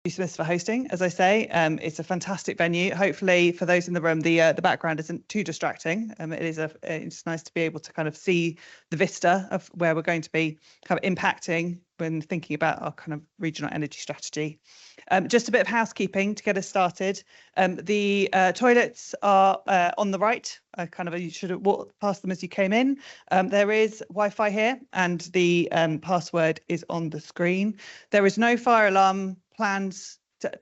Smith for hosting. As I say, it's a fantastic venue. Hopefully, for those in the room, the background isn't too distracting. It's nice to be able to kind of see the vista of where we're going to be kind of impacting when thinking about our kind of regional energy strategy. Just a bit of housekeeping to get us started. The toilets are on the right. You should have walked past them as you came in. There is Wi-Fi here, and the password is on the screen. There is no fire alarm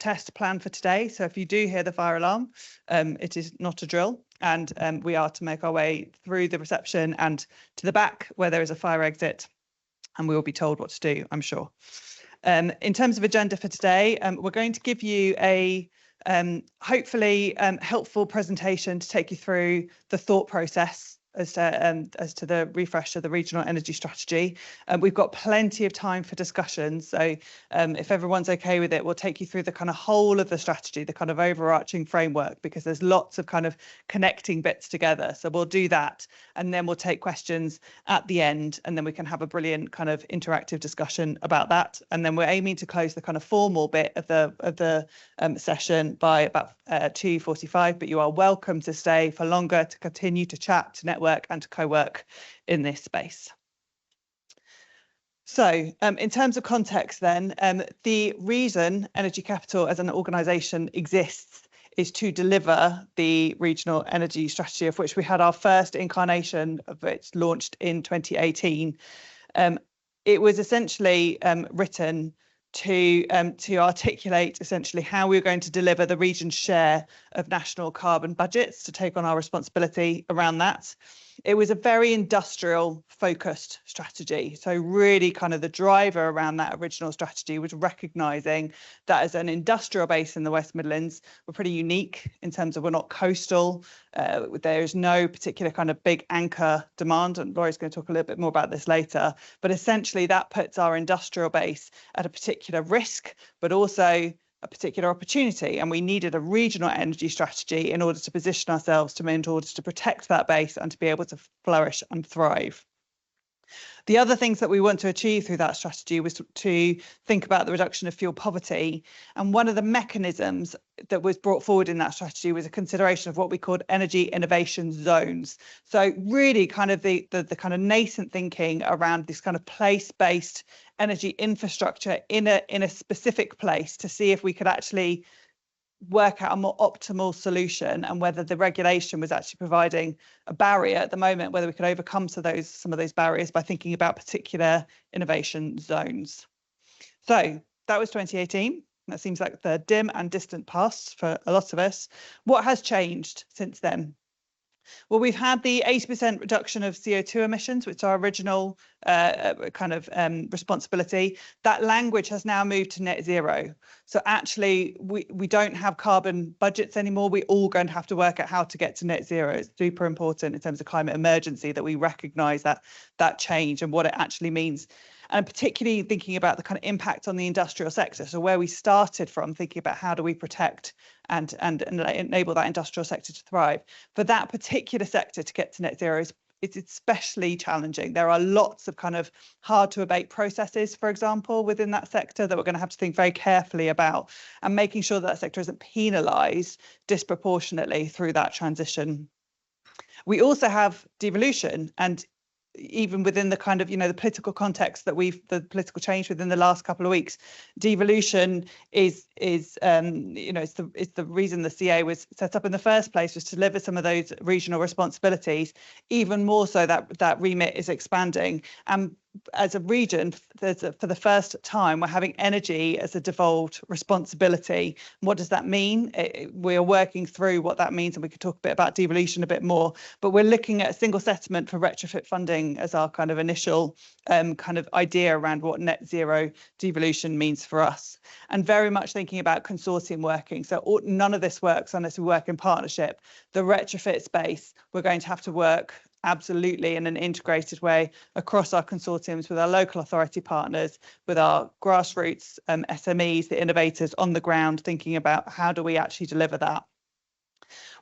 test plan for today. So if you do hear the fire alarm, it is not a drill, and we are to make our way through the reception and to the back where there is a fire exit, and we will be told what to do, I'm sure. In terms of agenda for today, we're going to give you a hopefully helpful presentation to take you through the thought process as to the refresh of the regional energy strategy. We've got plenty of time for discussions, so if everyone's okay with it, we'll take you through the kind of whole of the strategy, the kind of overarching framework, because there's lots of kind of connecting bits together. So we'll do that, and then we'll take questions at the end, and then we can have a brilliant kind of interactive discussion about that. And then we're aiming to close the kind of formal bit of the session by about 2:45, but you are welcome to stay for longer to continue to chat, to network, and to co-work in this space. So in terms of context then, the reason Energy Capital as an organisation exists is to deliver the regional energy strategy, of which we had our first incarnation of it launched in 2018. It was essentially written to articulate essentially how we were going to deliver the region's share of national carbon budgets, to take on our responsibility around that. It was a very industrial focused strategy. So really kind of the driver around that original strategy was recognising that as an industrial base in the West Midlands, we're pretty unique in terms of we're not coastal. There is no particular kind of big anchor demand, and Laurie's going to talk a little bit more about this later. But essentially that puts our industrial base at a particular risk, but also a particular opportunity, and we needed a regional energy strategy in order to position ourselves in order to protect that base and to be able to flourish and thrive. The other things that we want to achieve through that strategy was to think about the reduction of fuel poverty. And one of the mechanisms that was brought forward in that strategy was a consideration of what we called energy innovation zones. So really kind of the kind of nascent thinking around this kind of place-based energy infrastructure in a specific place, to see if we could actually work out a more optimal solution, and whether the regulation was actually providing a barrier at the moment, whether we could overcome some of those barriers by thinking about particular innovation zones. So that was 2018. That seems like the dim and distant past for a lot of us. What has changed since then? Well, we've had the 80% reduction of CO2 emissions, which is our original responsibility. That language has now moved to net zero. So actually, we don't have carbon budgets anymore. We're all going to have to work out how to get to net zero. It's super important in terms of climate emergency that we recognise that change and what it actually means. And particularly thinking about the kind of impact on the industrial sector. So where we started from, thinking about how do we protect and enable that industrial sector to thrive. For that particular sector to get to net zero it's especially challenging. There are lots of kind of hard to abate processes, for example, within that sector that we're going to have to think very carefully about, and making sure that sector isn't penalised disproportionately through that transition. We also have devolution, and even within the kind of, the political context that the political change within the last couple of weeks, devolution is it's the reason the CA was set up in the first place, was to deliver some of those regional responsibilities. Even more so, that remit is expanding, and as a region, for the first time, we're having energy as a devolved responsibility. What does that mean? We are working through what that means, and we could talk a bit about devolution a bit more, but we're looking at a single settlement for retrofit funding as our kind of initial kind of idea around what net zero devolution means for us, and very much thinking about consortium working. So none of this works unless we work in partnership. The retrofit space, we're going to have to work absolutely in an integrated way across our consortiums with our local authority partners, with our grassroots SMEs, the innovators on the ground, thinking about how do we actually deliver that.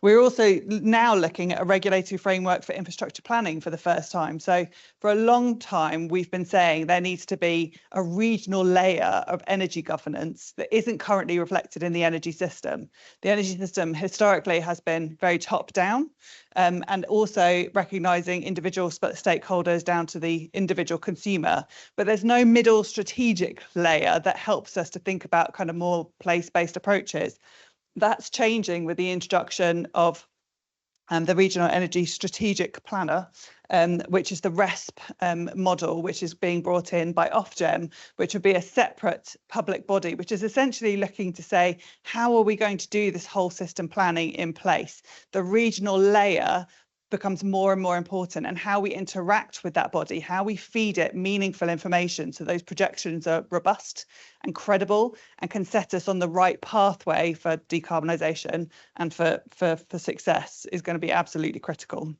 We're also now looking at a regulatory framework for infrastructure planning for the first time. So for a long time, we've been saying there needs to be a regional layer of energy governance that isn't currently reflected in the energy system. The energy system historically has been very top down, and also recognising individual stakeholders down to the individual consumer. But there's no middle strategic layer that helps us to think about kind of more place-based approaches. That's changing with the introduction of the Regional Energy Strategic Planner, which is the RESP model, which is being brought in by Ofgem, which would be a separate public body, which is essentially looking to say, how are we going to do this whole system planning in place? The regional layer becomes more and more important, and how we interact with that body, how we feed it meaningful information so those projections are robust and credible and can set us on the right pathway for decarbonisation and for success is going to be absolutely critical.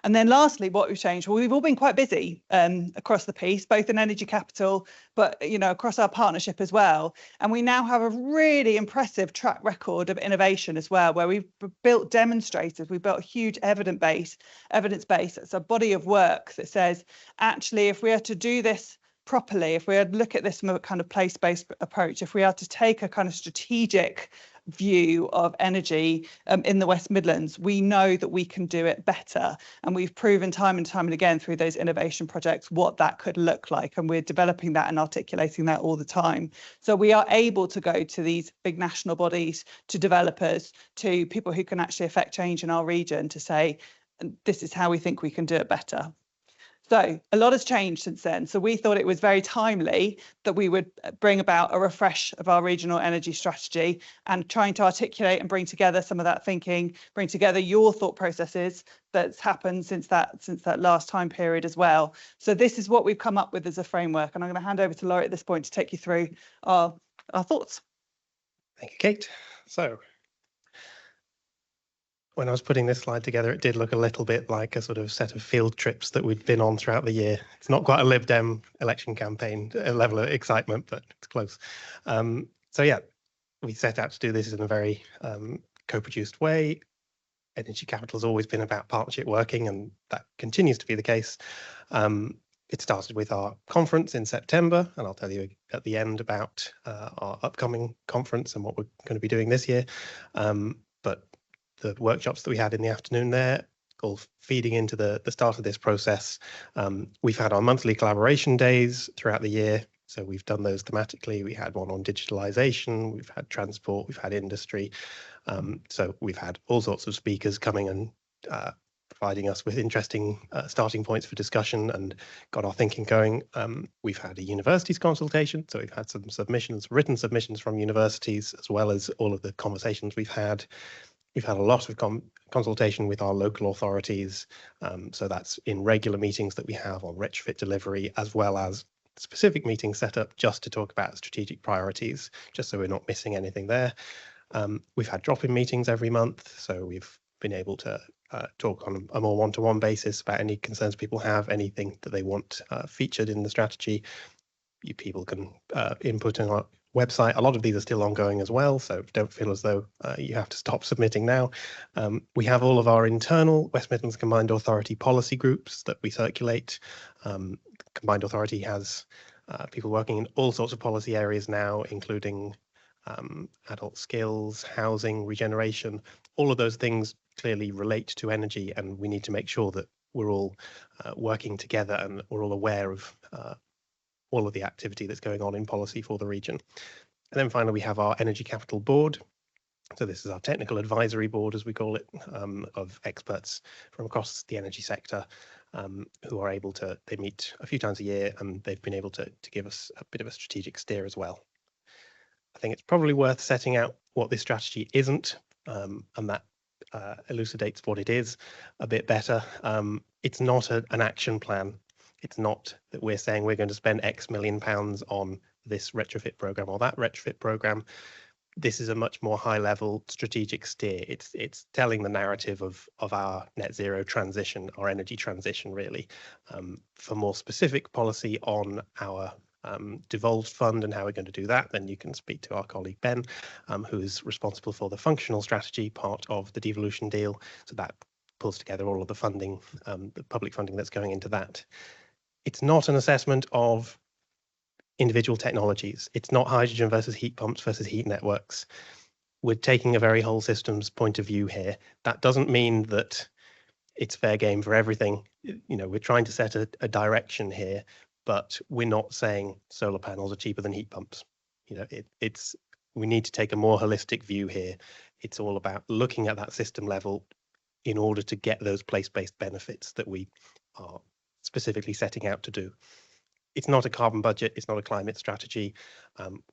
And then lastly, what we've changed, well, we've all been quite busy across the piece, both in Energy Capital, but across our partnership as well. And we now have a really impressive track record of innovation as well, where we've built demonstrators, we've built a huge evidence base. It's a body of work that says, actually, if we are to do this properly, if we are to look at this from a kind of place-based approach, if we are to take a kind of strategic view of energy in the West Midlands, we know that we can do it better. And we've proven time and time and again through those innovation projects what that could look like. And we're developing that and articulating that all the time. So we are able to go to these big national bodies, to developers, to people who can actually affect change in our region to say, this is how we think we can do it better. So a lot has changed since then. So we thought it was very timely that we would bring about a refresh of our regional energy strategy and trying to articulate and bring together some of that thinking, bring together your thought processes that's happened since that last time period as well. So this is what we've come up with as a framework. And I'm going to hand over to Laurie at this point to take you through our thoughts. Thank you, Kate. So when I was putting this slide together, it did look a little bit like a sort of set of field trips that we'd been on throughout the year. It's not quite a Lib Dem election campaign level of excitement, but it's close. So yeah, we set out to do this in a very co-produced way. Energy Capital has always been about partnership working, and that continues to be the case. It started with our conference in September, and I'll tell you at the end about our upcoming conference and what we're going to be doing this year. But the workshops that we had in the afternoon there, all feeding into the start of this process. We've had our monthly collaboration days throughout the year. So we've done those thematically. We had one on digitalization, we've had transport, we've had industry. So we've had all sorts of speakers coming and providing us with interesting starting points for discussion and got our thinking going. We've had a universities consultation, so we've had some submissions, written submissions from universities, as well as all of the conversations we've had. We've had a lot of consultation with our local authorities. So that's in regular meetings that we have on retrofit delivery, as well as specific meetings set up just to talk about strategic priorities, just so we're not missing anything there. We've had drop-in meetings every month, so we've been able to talk on a more one-to-one basis about any concerns people have, anything that they want featured in the strategy. You people can input in our website. A lot of these are still ongoing as well, so don't feel as though you have to stop submitting now. We have all of our internal West Midlands Combined Authority policy groups that we circulate. Combined Authority has people working in all sorts of policy areas now, including adult skills, housing, regeneration. All of those things clearly relate to energy, and we need to make sure that we're all working together and we're all aware of all of the activity that's going on in policy for the region. And then finally, we have our Energy Capital Board. So this is our technical advisory board, as we call it, of experts from across the energy sector who are able to, they meet a few times a year, and they've been able to give us a bit of a strategic steer as well. I think it's probably worth setting out what this strategy isn't, and that elucidates what it is a bit better. It's not an action plan. It's not that we're saying we're going to spend X million pounds on this retrofit program or that retrofit program. This is a much more high-level strategic steer. It's telling the narrative of our net zero transition, our energy transition, really, for more specific policy on our devolved fund and how we're going to do that, then you can speak to our colleague Ben, who is responsible for the functional strategy part of the devolution deal. So that pulls together all of the funding, the public funding that's going into that. It's not an assessment of individual technologies. It's not hydrogen versus heat pumps versus heat networks. We're taking a very whole systems point of view here. That doesn't mean that it's fair game for everything. You know, we're trying to set a direction here, but we're not saying solar panels are cheaper than heat pumps. You know, we need to take a more holistic view here. It's all about looking at that system level in order to get those place-based benefits that we are specifically setting out to do. It's not a carbon budget, it's not a climate strategy.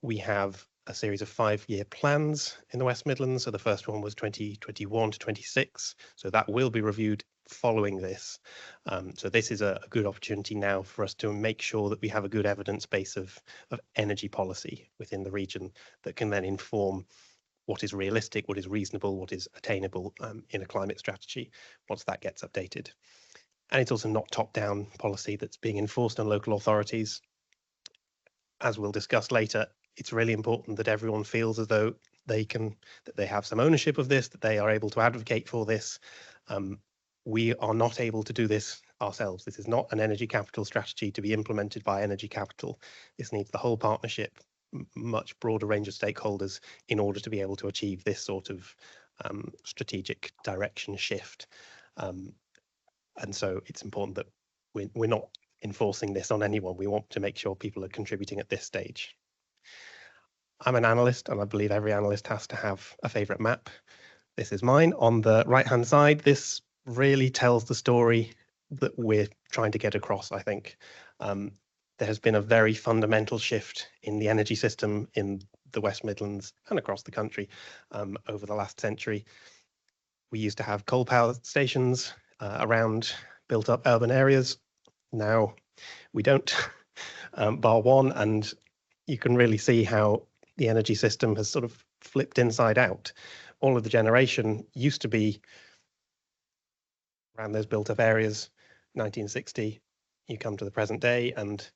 We have a series of 5-year plans in the West Midlands. So the first one was 2021 to 26. So that will be reviewed following this. So this is a good opportunity now for us to make sure that we have a good evidence base of energy policy within the region that can then inform what is realistic, what is reasonable, what is attainable in a climate strategy once that gets updated. And it's also not top-down policy that's being enforced on local authorities. As we'll discuss later, it's really important that everyone feels as though that they have some ownership of this, that they are able to advocate for this. We are not able to do this ourselves. This is not an energy capital strategy to be implemented by energy capital. This needs the whole partnership, much broader range of stakeholders in order to be able to achieve this sort of strategic direction shift. And so it's important that we're not enforcing this on anyone. We want to make sure people are contributing at this stage. I'm an analyst, and I believe every analyst has to have a favorite map. This is mine. On the right-hand side, this really tells the story that we're trying to get across, I think. There has been a very fundamental shift in the energy system in the West Midlands and across the country over the last century. We used to have coal power stations around built up urban areas. Now we don't, bar one, and you can really see how the energy system has sort of flipped inside out. All of the generation used to be around those built up areas. 1960, you come to the present day, and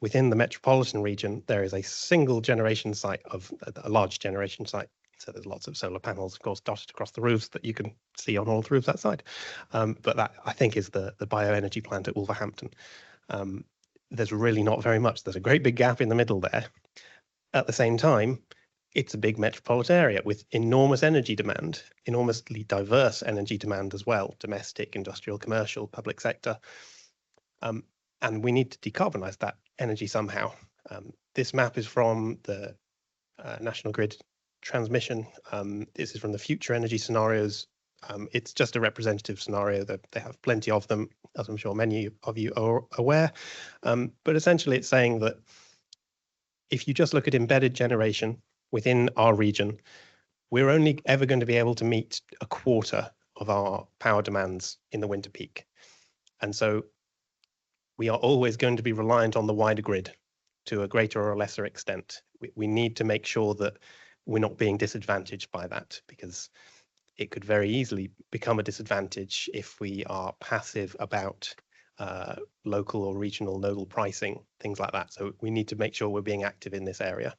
within the metropolitan region, there is a single generation site of a large generation site. So there's lots of solar panels, of course, dotted across the roofs that you can see on all the roofs outside. But that, I think, is the bioenergy plant at Wolverhampton. There's really not very much. There's a great big gap in the middle there. At the same time, it's a big metropolitan area with enormous energy demand, enormously diverse energy demand as well, domestic, industrial, commercial, public sector. And we need to decarbonize that energy somehow. This map is from the National Grid transmission. This is from the future energy scenarios. It's just a representative scenario that they have plenty of them, as I'm sure many of you are aware. But essentially it's saying that if you just look at embedded generation within our region, we're only ever going to be able to meet a quarter of our power demands in the winter peak. And so we are always going to be reliant on the wider grid to a greater or a lesser extent. We need to make sure that we're not being disadvantaged by that, because it could very easily become a disadvantage if we are passive about local or regional nodal pricing, things like that. So we need to make sure we're being active in this area.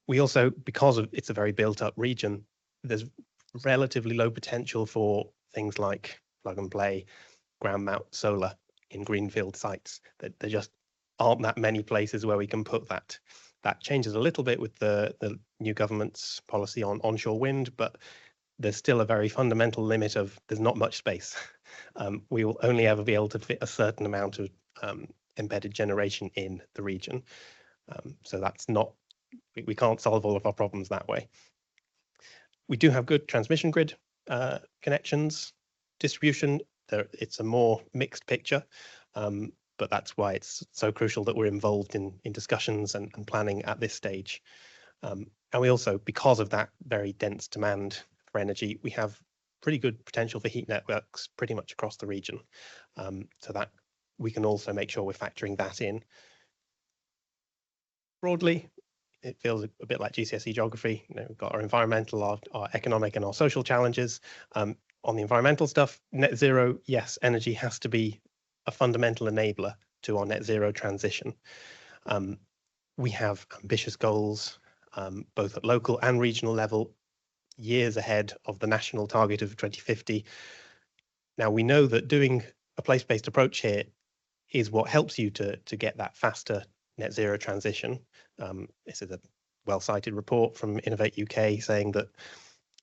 We also, because of it's a very built up region, there's relatively low potential for things like plug and play, ground mount solar in greenfield sites. That there just aren't that many places where we can put that. That changes a little bit with the new government's policy on onshore wind, but there's still a very fundamental limit of there's not much space. We will only ever be able to fit a certain amount of embedded generation in the region. So that's not, we can't solve all of our problems that way. We do have good transmission grid connections. Distribution, it's a more mixed picture, but that's why it's so crucial that we're involved in discussions and planning at this stage. And we also, because of that very dense demand for energy, we have pretty good potential for heat networks pretty much across the region. So that we can also make sure we're factoring that in. Broadly, it feels a bit like GCSE geography. You know, we've got our environmental, our economic and our social challenges. On the environmental stuff, net zero, yes, energy has to be a fundamental enabler to our net zero transition. We have ambitious goals, both at local and regional level, years ahead of the national target of 2050. Now, we know that doing a place-based approach here is what helps you to get that faster net zero transition. This is a well-cited report from Innovate UK saying that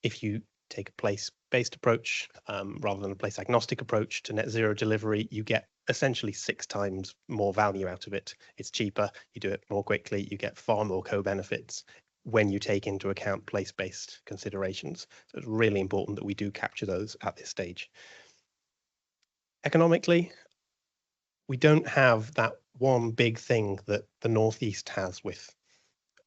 if you take a place-based approach rather than a place-agnostic approach to net zero delivery, you get essentially 6 times more value out of it. It's cheaper, you do it more quickly, you get far more co-benefits when you take into account place-based considerations. So it's really important that we do capture those at this stage. Economically, we don't have that one big thing that the Northeast has with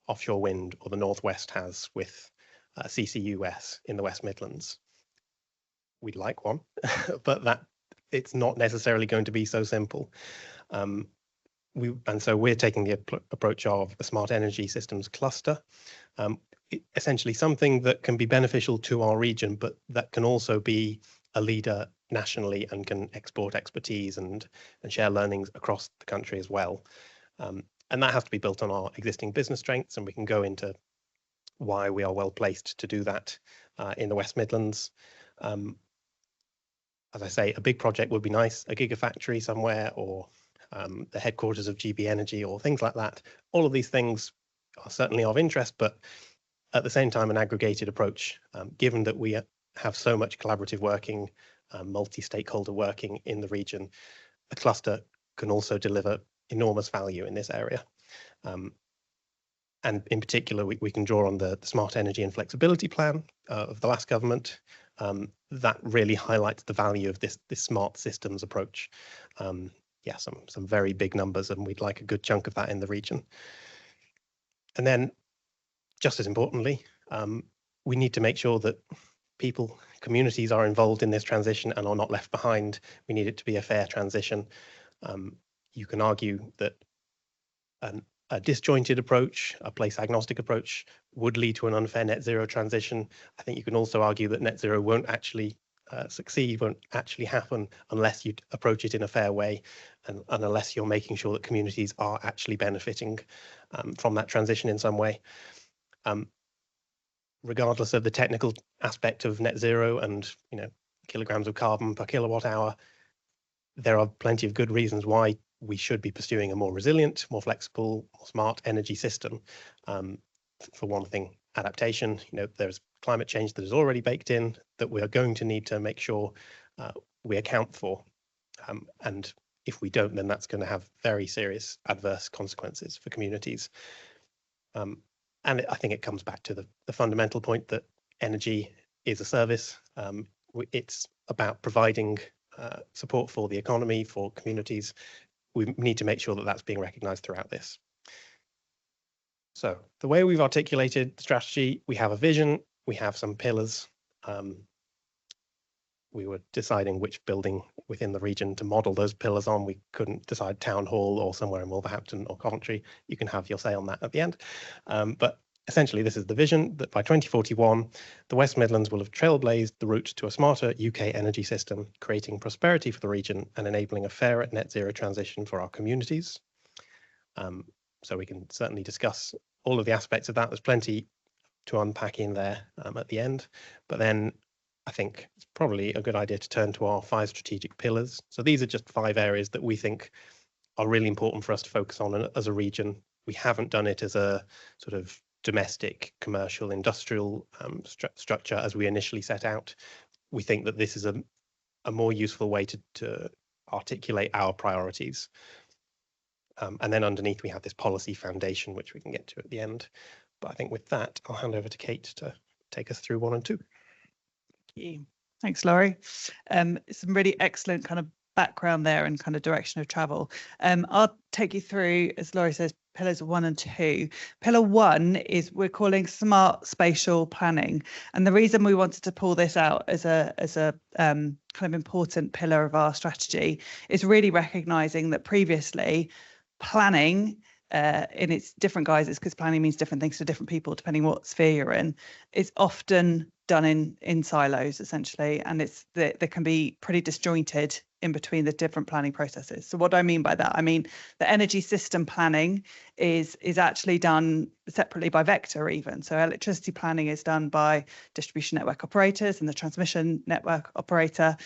offshore wind, or the Northwest has with CCUS in the West Midlands. We'd like one, but it's not necessarily going to be so simple. And so we're taking the approach of a smart energy systems cluster, essentially something that can be beneficial to our region, but that can also be a leader nationally and can export expertise and share learnings across the country as well. And that has to be built on our existing business strengths, and we can go into why we are well placed to do that in the West Midlands. As I say, a big project would be nice, a gigafactory somewhere, or the headquarters of GB Energy, or things like that. All of these things are certainly of interest, but at the same time, an aggregated approach, given that we have so much collaborative working, multi-stakeholder working in the region, a cluster can also deliver enormous value in this area. And in particular, we can draw on the Smart Energy and Flexibility Plan of the last government. That really highlights the value of this smart systems approach. Yeah, some very big numbers, and we'd like a good chunk of that in the region. And then, just as importantly, we need to make sure that communities are involved in this transition and are not left behind. We need it to be a fair transition. You can argue that a disjointed approach, a place agnostic approach, would lead to an unfair net zero transition. I think you can also argue that net zero won't actually succeed, won't actually happen unless you approach it in a fair way, and unless you're making sure that communities are actually benefiting from that transition in some way. Regardless of the technical aspect of net zero and kilograms of carbon per kilowatt hour, there are plenty of good reasons why we should be pursuing a more resilient, more flexible, more smart energy system. For one thing, adaptation. There's climate change that is already baked in that we are going to need to make sure we account for. And if we don't, then that's going to have very serious adverse consequences for communities. And I think it comes back to the fundamental point that energy is a service. It's about providing support for the economy, for communities. We need to make sure that that's being recognised throughout this. So the way we've articulated the strategy, we have a vision, we have some pillars. We were deciding which building within the region to model those pillars on. We couldn't decide Town Hall or somewhere in Wolverhampton or Coventry. You can have your say on that at the end. But essentially, this is the vision that by 2041, the West Midlands will have trailblazed the route to a smarter UK energy system, creating prosperity for the region and enabling a fairer net zero transition for our communities. So we can certainly discuss all of the aspects of that. There's plenty to unpack in there at the end. But then I think it's probably a good idea to turn to our 5 strategic pillars. So these are just 5 areas that we think are really important for us to focus on as a region. We haven't done it as a sort of domestic, commercial, industrial structure as we initially set out. We think that this is a more useful way to articulate our priorities. And then underneath we have this policy foundation, which we can get to at the end. But I think with that, I'll hand over to Kate to take us through 1 and 2. Thank you. Thanks, Laurie. Some really excellent kind of background there and kind of direction of travel. I'll take you through, as Laurie says, pillars 1 and 2. Pillar 1 is we're calling smart spatial planning, and the reason we wanted to pull this out as a kind of important pillar of our strategy is really recognizing that previously planning in its different guises, because planning means different things to different people depending what sphere you're in, is often done in silos essentially, and they can be pretty disjointed in between the different planning processes. So what do I mean by that? I mean the energy system planning is actually done separately by vector even. So electricity planning is done by distribution network operators and the transmission network operator.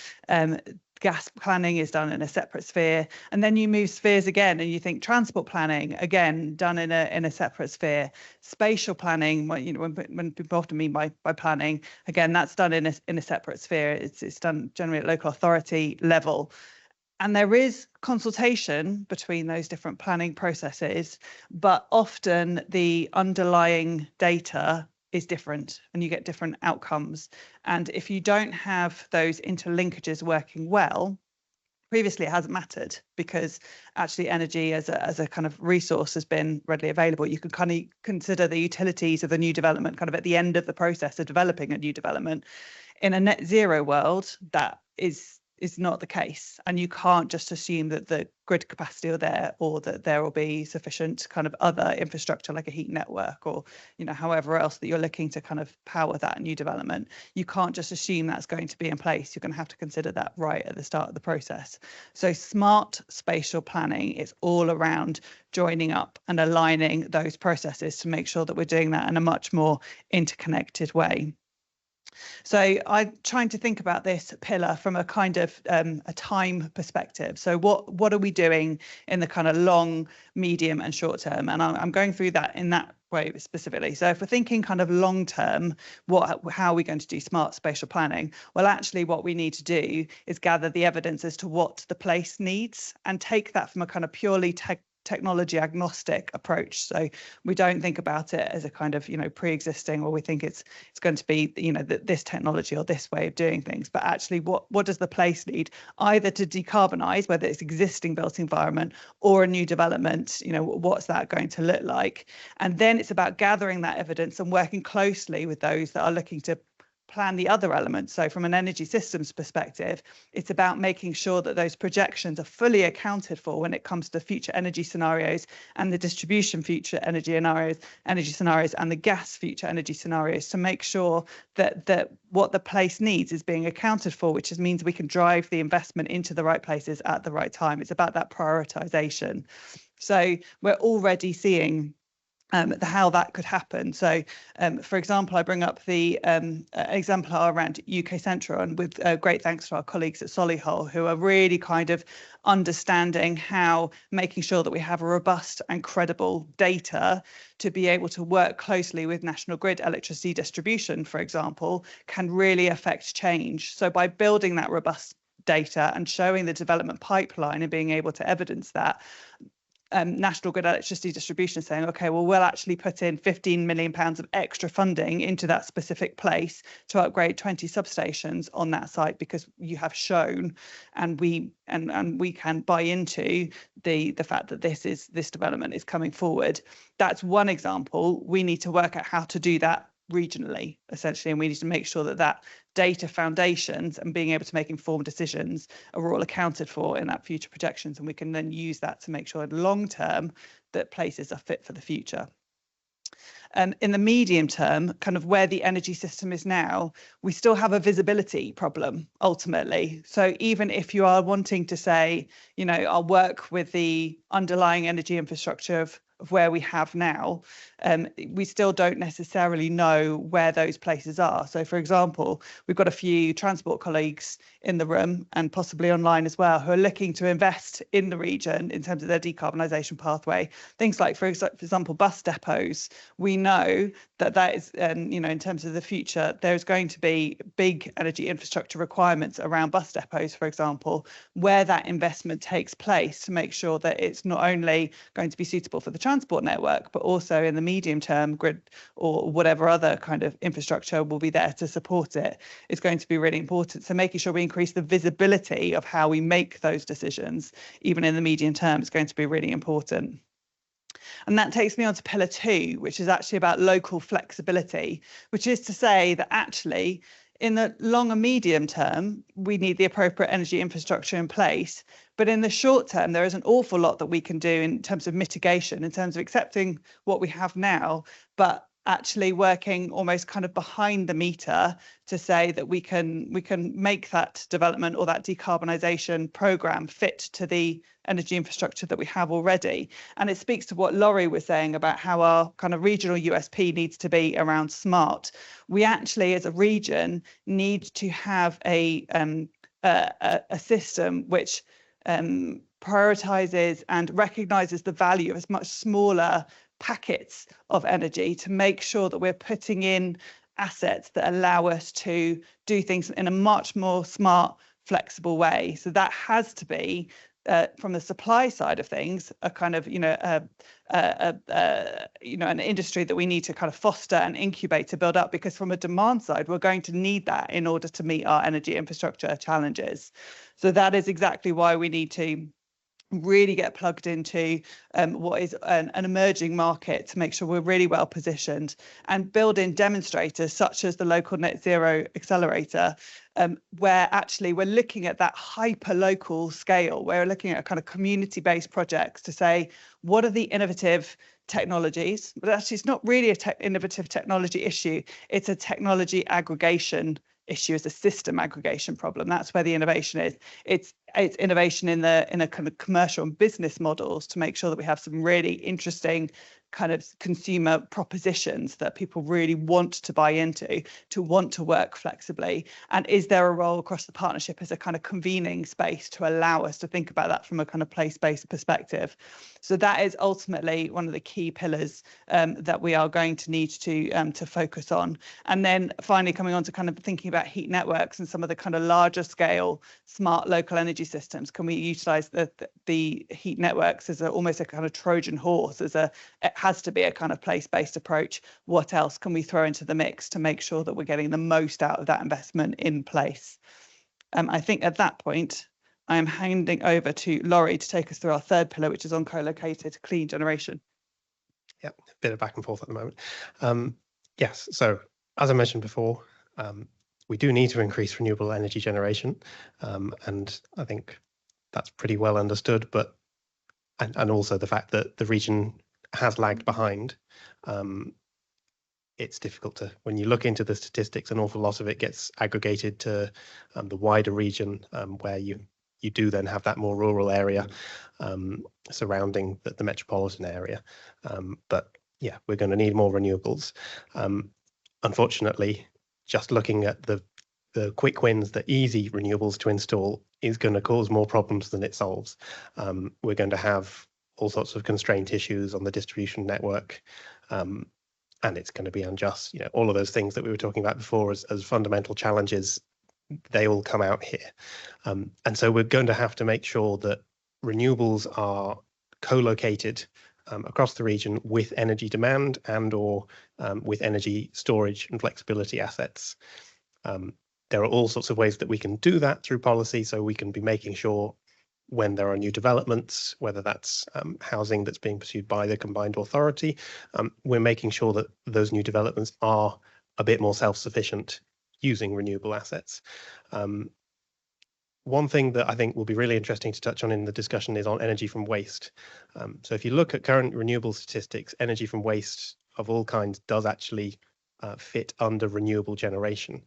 Gas planning is done in a separate sphere, and then you move spheres again and you think transport planning again done in a separate sphere. Spatial planning, when people often mean by planning, again that's done in a separate sphere. It's done generally at local authority level. And there is consultation between those different planning processes, but often the underlying data is different and you get different outcomes. And if you don't have those interlinkages working well, previously it hasn't mattered because actually energy as a kind of resource has been readily available. You can kind of consider the utilities of the new development kind of at the end of the process of developing a new development. In a net zero world, that is not the case, and you can't just assume that the grid capacity are there, or that there will be sufficient kind of other infrastructure like a heat network, or however else that you're looking to kind of power that new development. You can't just assume that's going to be in place. You're going to have to consider that right at the start of the process. So smart spatial planning is all around joining up and aligning those processes to make sure that we're doing that in a much more interconnected way. So I'm trying to think about this pillar from a kind of a time perspective. So what are we doing in the kind of long, medium and short term? And I'm going through that in that way specifically. So if we're thinking kind of long term, how are we going to do smart spatial planning? Well, actually what we need to do is gather the evidence as to what the place needs and take that from a kind of purely technology agnostic approach. So we don't think about it as a kind of pre-existing, or we think it's going to be this technology or this way of doing things, but actually what does the place need, either to decarbonize, whether it's existing built environment or a new development, what's that going to look like? And then it's about gathering that evidence and working closely with those that are looking to plan the other elements. So from an energy systems perspective, it's about making sure that those projections are fully accounted for when it comes to future energy scenarios and the distribution future energy scenarios and the gas future energy scenarios, to make sure that what the place needs is being accounted for, which means we can drive the investment into the right places at the right time. It's about that prioritization. So we're already seeing how that could happen. So, for example, I bring up the exemplar around UK Central, and with great thanks to our colleagues at Solihull, who are really kind of understanding how making sure that we have a robust and credible data to be able to work closely with National Grid electricity distribution, for example, can really affect change. So by building that robust data and showing the development pipeline and being able to evidence that, National Grid electricity distribution saying, okay, well, we'll actually put in £15 million of extra funding into that specific place to upgrade 20 substations on that site, because you have shown, and we can buy into the fact that this development is coming forward. That's one example. We need to work out how to do that regionally, essentially, and we need to make sure that data foundations and being able to make informed decisions are all accounted for in that future projections, and we can then use that to make sure long term that places are fit for the future. In the medium term, kind of where the energy system is now, we still have a visibility problem ultimately. So even if you are wanting to say, I'll work with the underlying energy infrastructure of where we have now, we still don't necessarily know where those places are. So for example, we've got a few transport colleagues in the room and possibly online as well who are looking to invest in the region in terms of their decarbonisation pathway. Things like, for example, bus depots. We know that is, in terms of the future, there's going to be big energy infrastructure requirements around bus depots, for example, where that investment takes place to make sure that it's not only going to be suitable for the transport network, but also in the medium term grid or whatever other kind of infrastructure will be there to support it is going to be really important. So making sure we increase the visibility of how we make those decisions, even in the medium term, is going to be really important. And that takes me on to pillar 2, which is actually about local flexibility, which is to say that actually in the long and medium term, we need the appropriate energy infrastructure in place. But in the short term, there is an awful lot that we can do in terms of mitigation, in terms of accepting what we have now, but actually working almost kind of behind the meter to say that we can make that development or that decarbonisation programme fit to the energy infrastructure that we have already. And it speaks to what Laurie was saying about how our kind of regional USP needs to be around smart. We actually, as a region, need to have a system which prioritises and recognises the value of much smaller packets of energy to make sure that we're putting in assets that allow us to do things in a much more smart, flexible way. So that has to be, from the supply side of things, a kind of, an industry that we need to kind of foster and incubate to build up, because from a demand side, we're going to need that in order to meet our energy infrastructure challenges. So that is exactly why we need to really get plugged into what is an emerging market to make sure we're really well positioned, and build in demonstrators such as the local net zero accelerator, where actually we're looking at that hyper local scale, where we're looking at kind of community-based projects to say, what are the innovative technologies? But actually it's not really a innovative technology issue, it's a technology aggregation issue, is a system aggregation problem. That's where the innovation is. It's innovation in a kind of commercial and business models to make sure that we have some really interesting kind of consumer propositions that people really want to buy into, to want to work flexibly. And is there a role across the partnership as a kind of convening space to allow us to think about that from a kind of place-based perspective? So that is ultimately one of the key pillars that we are going to need to focus on. And then finally coming on to kind of thinking about heat networks and some of the kind of larger scale smart local energy systems. Can we utilize the heat networks as almost a kind of Trojan horse, it has to be a kind of place-based approach. What else can we throw into the mix to make sure that we're getting the most out of that investment in place? I think at that point, I am handing over to Laurie to take us through our third pillar, which is on co-located clean generation. Yeah, a bit of back and forth at the moment. Yes, so as I mentioned before, we do need to increase renewable energy generation, and I think that's pretty well understood, but and also the fact that the region has lagged behind. It's difficult to, when you look into the statistics, an awful lot of it gets aggregated to the wider region, where you do then have that more rural area surrounding the metropolitan area. But yeah, we're going to need more renewables. Unfortunately, just looking at the quick wins, the easy renewables to install, is going to cause more problems than it solves. We're going to have all sorts of constraint issues on the distribution network, and it's going to be unjust. All of those things that we were talking about before as fundamental challenges, they all come out here. And so we're going to have to make sure that renewables are co-located across the region with energy demand and/or with energy storage and flexibility assets. There are all sorts of ways that we can do that through policy, so we can be making sure when there are new developments, whether that's housing that's being pursued by the combined authority, we're making sure that those new developments are a bit more self-sufficient using renewable assets. One thing that I think will be really interesting to touch on in the discussion is on energy from waste. So if you look at current renewable statistics, energy from waste of all kinds does actually fit under renewable generation.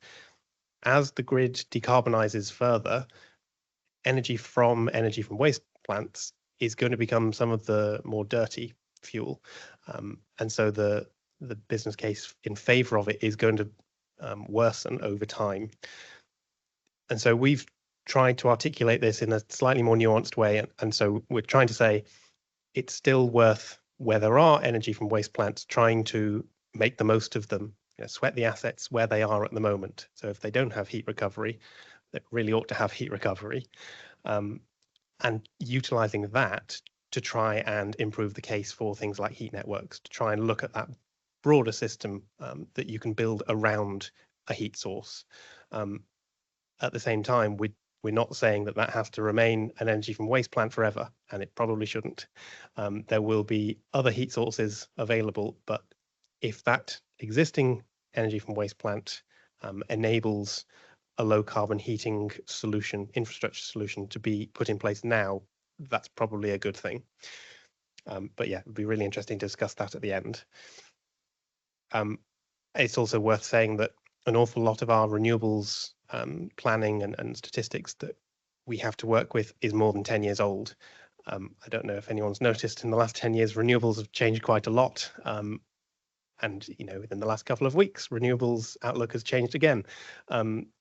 As the grid decarbonizes further, energy from waste plants is going to become some of the more dirty fuel. And so the business case in favor of it is going to worsen over time. And so we've tried to articulate this in a slightly more nuanced way. And so we're trying to say it's still worth, where there are energy from waste plants, trying to make the most of them, sweat the assets where they are at the moment. So if they don't have heat recovery, they really ought to have heat recovery, and utilizing that to try and improve the case for things like heat networks, to try and look at that broader system that you can build around a heat source. At the same time, we're not saying that has to remain an energy from waste plant forever, and it probably shouldn't. There will be other heat sources available, but if that existing energy from waste plant enables a low carbon heating solution, infrastructure solution, to be put in place now, that's probably a good thing. But yeah, it'd be really interesting to discuss that at the end. It's also worth saying that an awful lot of our renewables planning and statistics that we have to work with is more than 10 years old. I don't know if anyone's noticed in the last 10 years, renewables have changed quite a lot. And within the last couple of weeks, renewables outlook has changed again.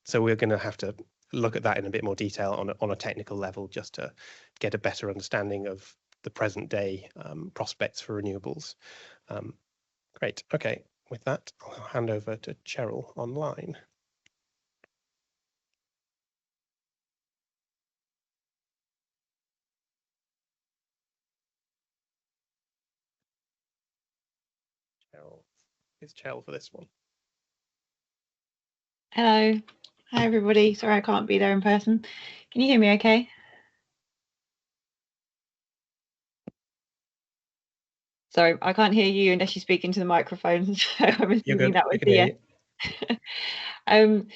So we're going to have to look at that in a bit more detail on a technical level, just to get a better understanding of the present day prospects for renewables. Great. Okay. With that, I'll hand over to Cheryl online. Is Cheryl for this one? Hello. Hi, everybody. Sorry I can't be there in person. Can you hear me okay? Sorry, I can't hear you unless you speak into the microphone. So I'm assuming that was the yes.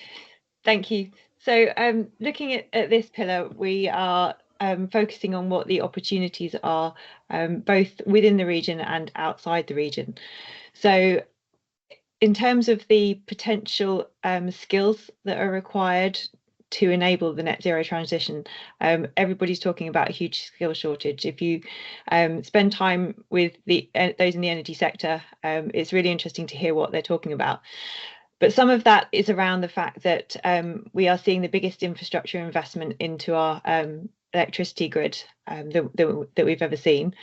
Thank you. So looking at this pillar, we are focusing on what the opportunities are, both within the region and outside the region. So in terms of the potential skills that are required to enable the net zero transition, everybody's talking about a huge skill shortage. If you spend time with those in the energy sector, it's really interesting to hear what they're talking about. But some of that is around the fact that we are seeing the biggest infrastructure investment into our electricity grid that we've ever seen.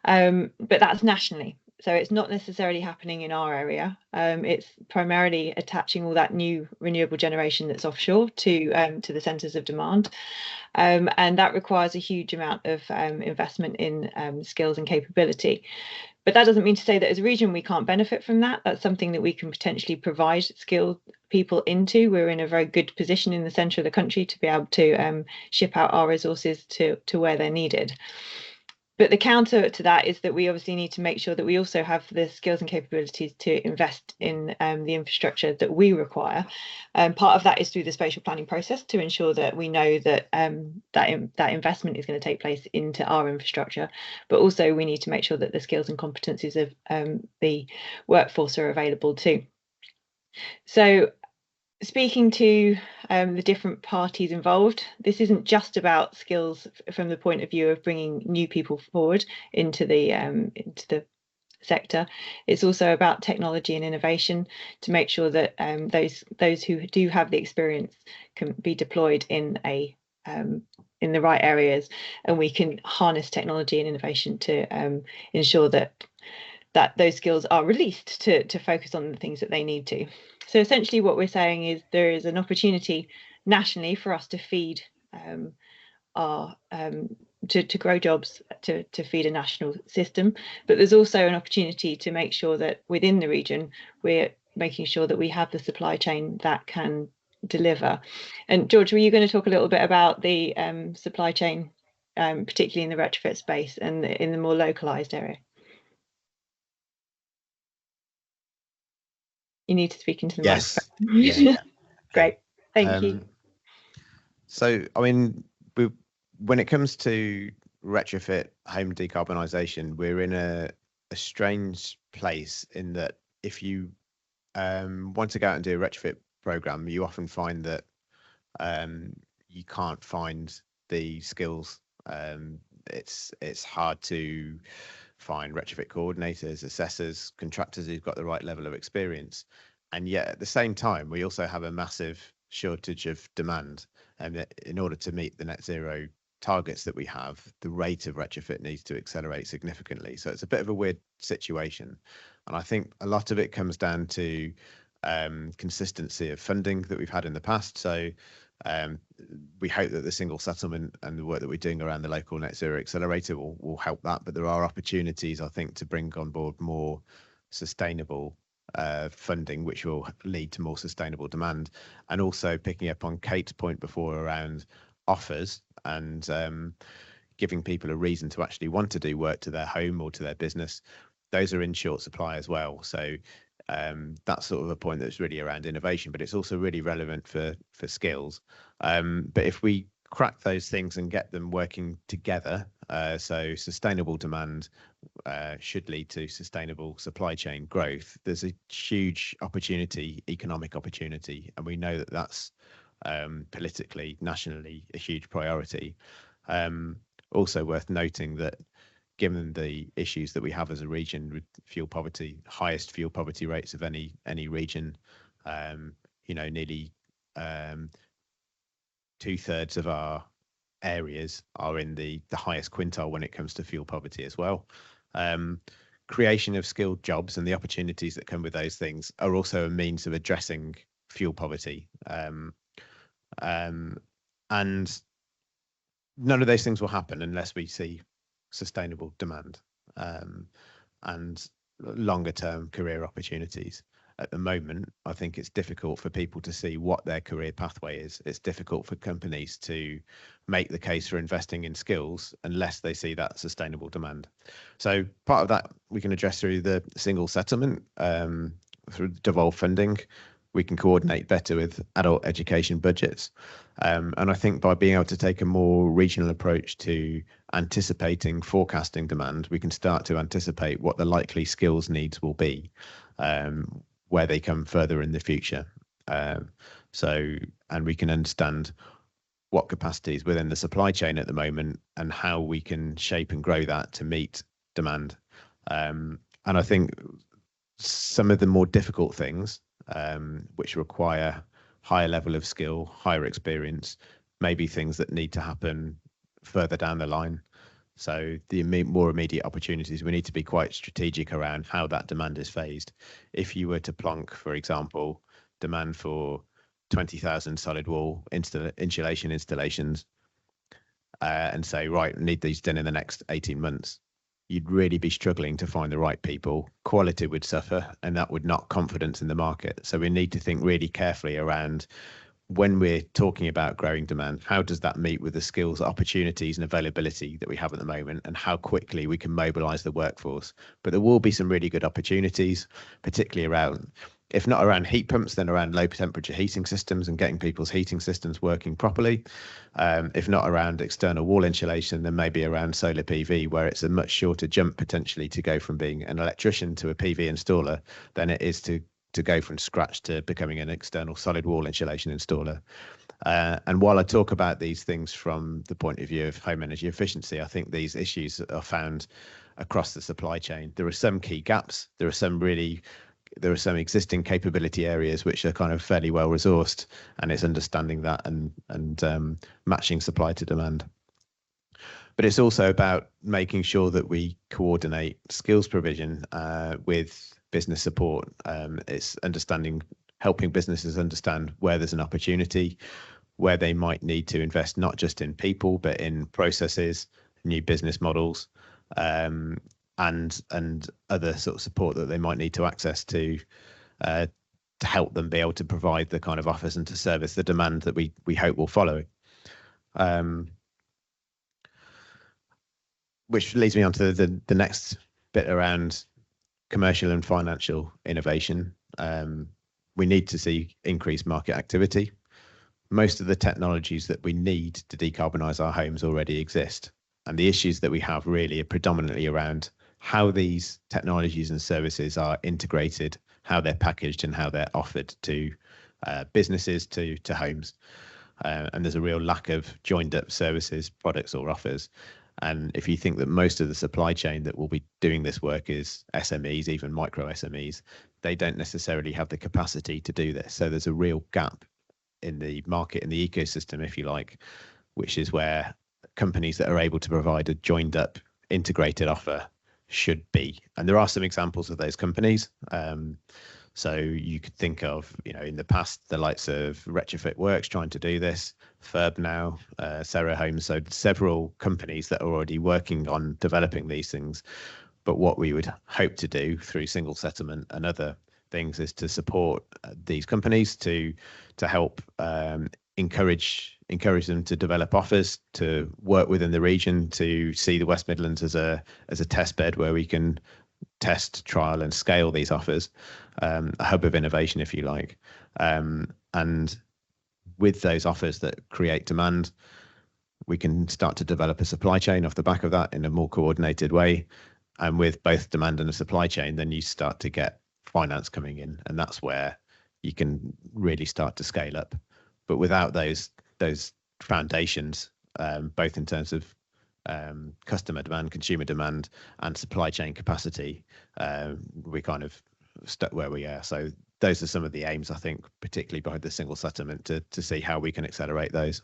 But that's nationally. So it's not necessarily happening in our area. It's primarily attaching all that new renewable generation that's offshore to the centres of demand. And that requires a huge amount of investment in skills and capability. But that doesn't mean to say that as a region we can't benefit from that. That's something that we can potentially provide skilled people into. We're in a very good position in the centre of the country to be able to ship out our resources to where they're needed. But the counter to that is that we obviously need to make sure that we also have the skills and capabilities to invest in the infrastructure that we require. Part of that is through the spatial planning process to ensure that we know that that investment is going to take place into our infrastructure. But also we need to make sure that the skills and competencies of the workforce are available too. So speaking to the different parties involved, this isn't just about skills from the point of view of bringing new people forward into the sector. It's also about technology and innovation to make sure that those who do have the experience can be deployed in the right areas, and we can harness technology and innovation to ensure that those skills are released to focus on the things that they need to. So essentially what we're saying is there is an opportunity nationally for us to feed to grow jobs, to feed a national system, but there's also an opportunity to make sure that within the region we're making sure that we have the supply chain that can deliver. And George, were you going to talk a little bit about the supply chain, particularly in the retrofit space and in the more localized area? You need to speak into the microphone. Yeah. Great, thank you. So, I mean, when it comes to retrofit home decarbonisation, we're in a strange place in that if you want to go out and do a retrofit programme, you often find that you can't find the skills. It's hard to find retrofit coordinators, assessors, contractors who've got the right level of experience. And yet at the same time, we also have a massive shortage of demand. And in order to meet the net zero targets that we have, the rate of retrofit needs to accelerate significantly. So it's a bit of a weird situation. And I think a lot of it comes down to consistency of funding that we've had in the past. So we hope that the single settlement and the work that we're doing around the local net zero accelerator will help that. But there are opportunities, I think, to bring on board more sustainable funding, which will lead to more sustainable demand. And also picking up on Kate's point before around offers and giving people a reason to actually want to do work to their home or to their business. Those are in short supply as well. So That's sort of a point that's really around innovation, but it's also really relevant for skills. But if we crack those things and get them working together, so sustainable demand should lead to sustainable supply chain growth, there's a huge opportunity, economic opportunity, and we know that that's politically, nationally, a huge priority. Also worth noting that given the issues that we have as a region with fuel poverty, highest fuel poverty rates of any region, nearly 2/3 of our areas are in the highest quintile when it comes to fuel poverty as well. Creation of skilled jobs and the opportunities that come with those things are also a means of addressing fuel poverty. And none of those things will happen unless we see sustainable demand and longer term career opportunities. At the moment, I think it's difficult for people to see what their career pathway is. It's difficult for companies to make the case for investing in skills unless they see that sustainable demand. So part of that we can address through the single settlement, through devolved funding. We can coordinate better with adult education budgets. And I think by being able to take a more regional approach to anticipating, forecasting demand, we can start to anticipate what the likely skills needs will be, where they come further in the future. And we can understand what capacities within the supply chain at the moment and how we can shape and grow that to meet demand. And I think some of the more difficult things, which require higher level of skill, higher experience, maybe things that need to happen further down the line. So the more immediate opportunities, we need to be quite strategic around how that demand is phased. If you were to plonk, for example, demand for 20,000 solid wall insulation installations and say, right, need these done in the next 18 months, you'd really be struggling to find the right people. Quality would suffer, and that would knock confidence in the market. So we need to think really carefully around when we're talking about growing demand, how does that meet with the skills, opportunities and availability that we have at the moment, and how quickly we can mobilize the workforce. But there will be some really good opportunities, particularly around, if not around heat pumps, then around low temperature heating systems and getting people's heating systems working properly. If not around external wall insulation, then maybe around solar PV, where it's a much shorter jump potentially to go from being an electrician to a PV installer than it is to go from scratch to becoming an external solid wall insulation installer. And while I talk about these things from the point of view of home energy efficiency, I think these issues are found across the supply chain. There are some key gaps. There are some existing capability areas which are kind of fairly well resourced, and it's understanding that and matching supply to demand. But it's also about making sure that we coordinate skills provision with business support. It's helping businesses understand where there's an opportunity, where they might need to invest not just in people, but in processes, new business models, and other sort of support that they might need to access to help them be able to provide the kind of offers and to service the demand that we hope will follow. Which leads me on to the next bit around commercial and financial innovation. We need to see increased market activity. Most of the technologies that we need to decarbonise our homes already exist. And the issues that we have really are predominantly around how these technologies and services are integrated, how they're packaged and how they're offered to businesses, to homes. And there's a real lack of joined up services, products or offers. And if you think that most of the supply chain that will be doing this work is SMEs, even micro SMEs, they don't necessarily have the capacity to do this. So there's a real gap in the market, in the ecosystem, if you like, which is where companies that are able to provide a joined up integrated offer should be. And there are some examples of those companies. So you could think of, in the past, the likes of Retrofit Works trying to do this, Ferb now, Sarah Homes. So several companies that are already working on developing these things. But what we would hope to do through single settlement and other things is to support these companies to help encourage them to develop offers, to work within the region, to see the West Midlands as a test bed where we can test, trial, and scale these offers, a hub of innovation, if you like. And with those offers that create demand, we can start to develop a supply chain off the back of that in a more coordinated way. And with both demand and a supply chain, then you start to get finance coming in, and that's where you can really start to scale up. But without those foundations, both in terms of customer demand, consumer demand, and supply chain capacity, we kind of stuck where we are. So those are some of the aims, I think, particularly behind the single settlement, to see how we can accelerate those.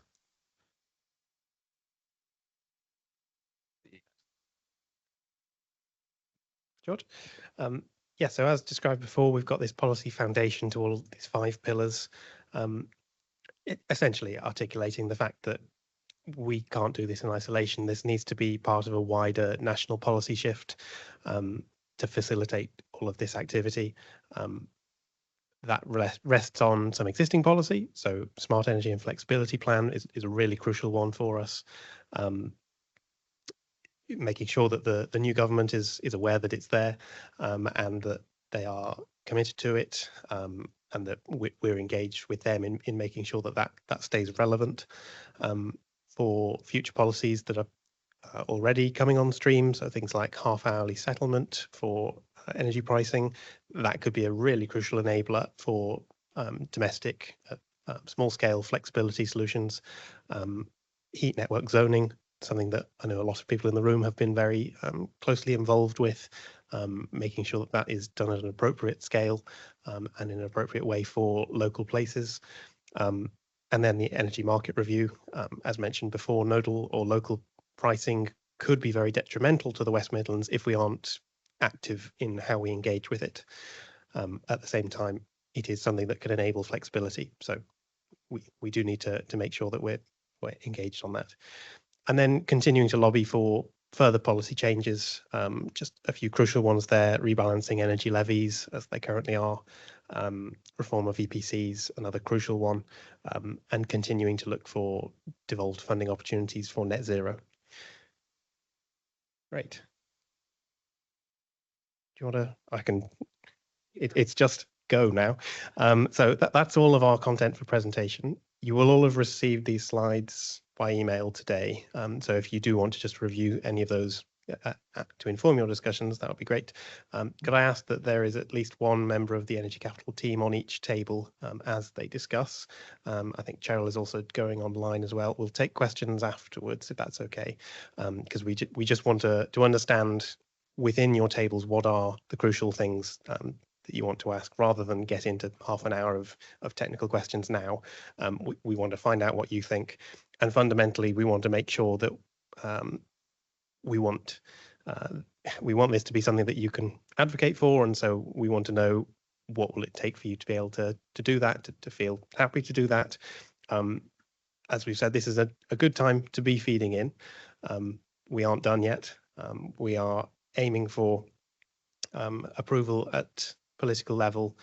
George? Yeah, so as described before, we've got this policy foundation to all these 5 pillars, essentially articulating the fact that we can't do this in isolation. This needs to be part of a wider national policy shift to facilitate all of this activity. That rests on some existing policy. So smart energy and flexibility plan is a really crucial one for us. Making sure that the new government is aware that it's there, and that they are committed to it, and that we're engaged with them in making sure that stays relevant for future policies that are already coming on stream. So things like half-hourly settlement for energy pricing, that could be a really crucial enabler for domestic small-scale flexibility solutions. Heat network zoning, something that I know a lot of people in the room have been very closely involved with, making sure that is done at an appropriate scale and in an appropriate way for local places. And then the energy market review, as mentioned before, nodal or local pricing could be very detrimental to the West Midlands if we aren't active in how we engage with it. At the same time, it is something that can enable flexibility. So we do need to make sure that we're engaged on that. And then continuing to lobby for further policy changes, just a few crucial ones there: rebalancing energy levies as they currently are, reform of EPCs, another crucial one, and continuing to look for devolved funding opportunities for net zero. Great. Do you want to? I can. It's just go now. So that's all of our content for presentation. You will all have received these slides by email today. So if you do want to just review any of those to inform your discussions, that would be great. Could I ask that there is at least one member of the Energy Capital team on each table as they discuss? I think Cheryl is also going online as well. We'll take questions afterwards if that's okay, because we just want to understand within your tables what are the crucial things that you want to ask, rather than get into half an hour of technical questions now. We want to find out what you think, and fundamentally we want to make sure that we want this to be something that you can advocate for, and so we want to know what will it take for you to be able to do that, to feel happy to do that. As we've said, this is a good time to be feeding in. We aren't done yet. We are aiming for approval at political level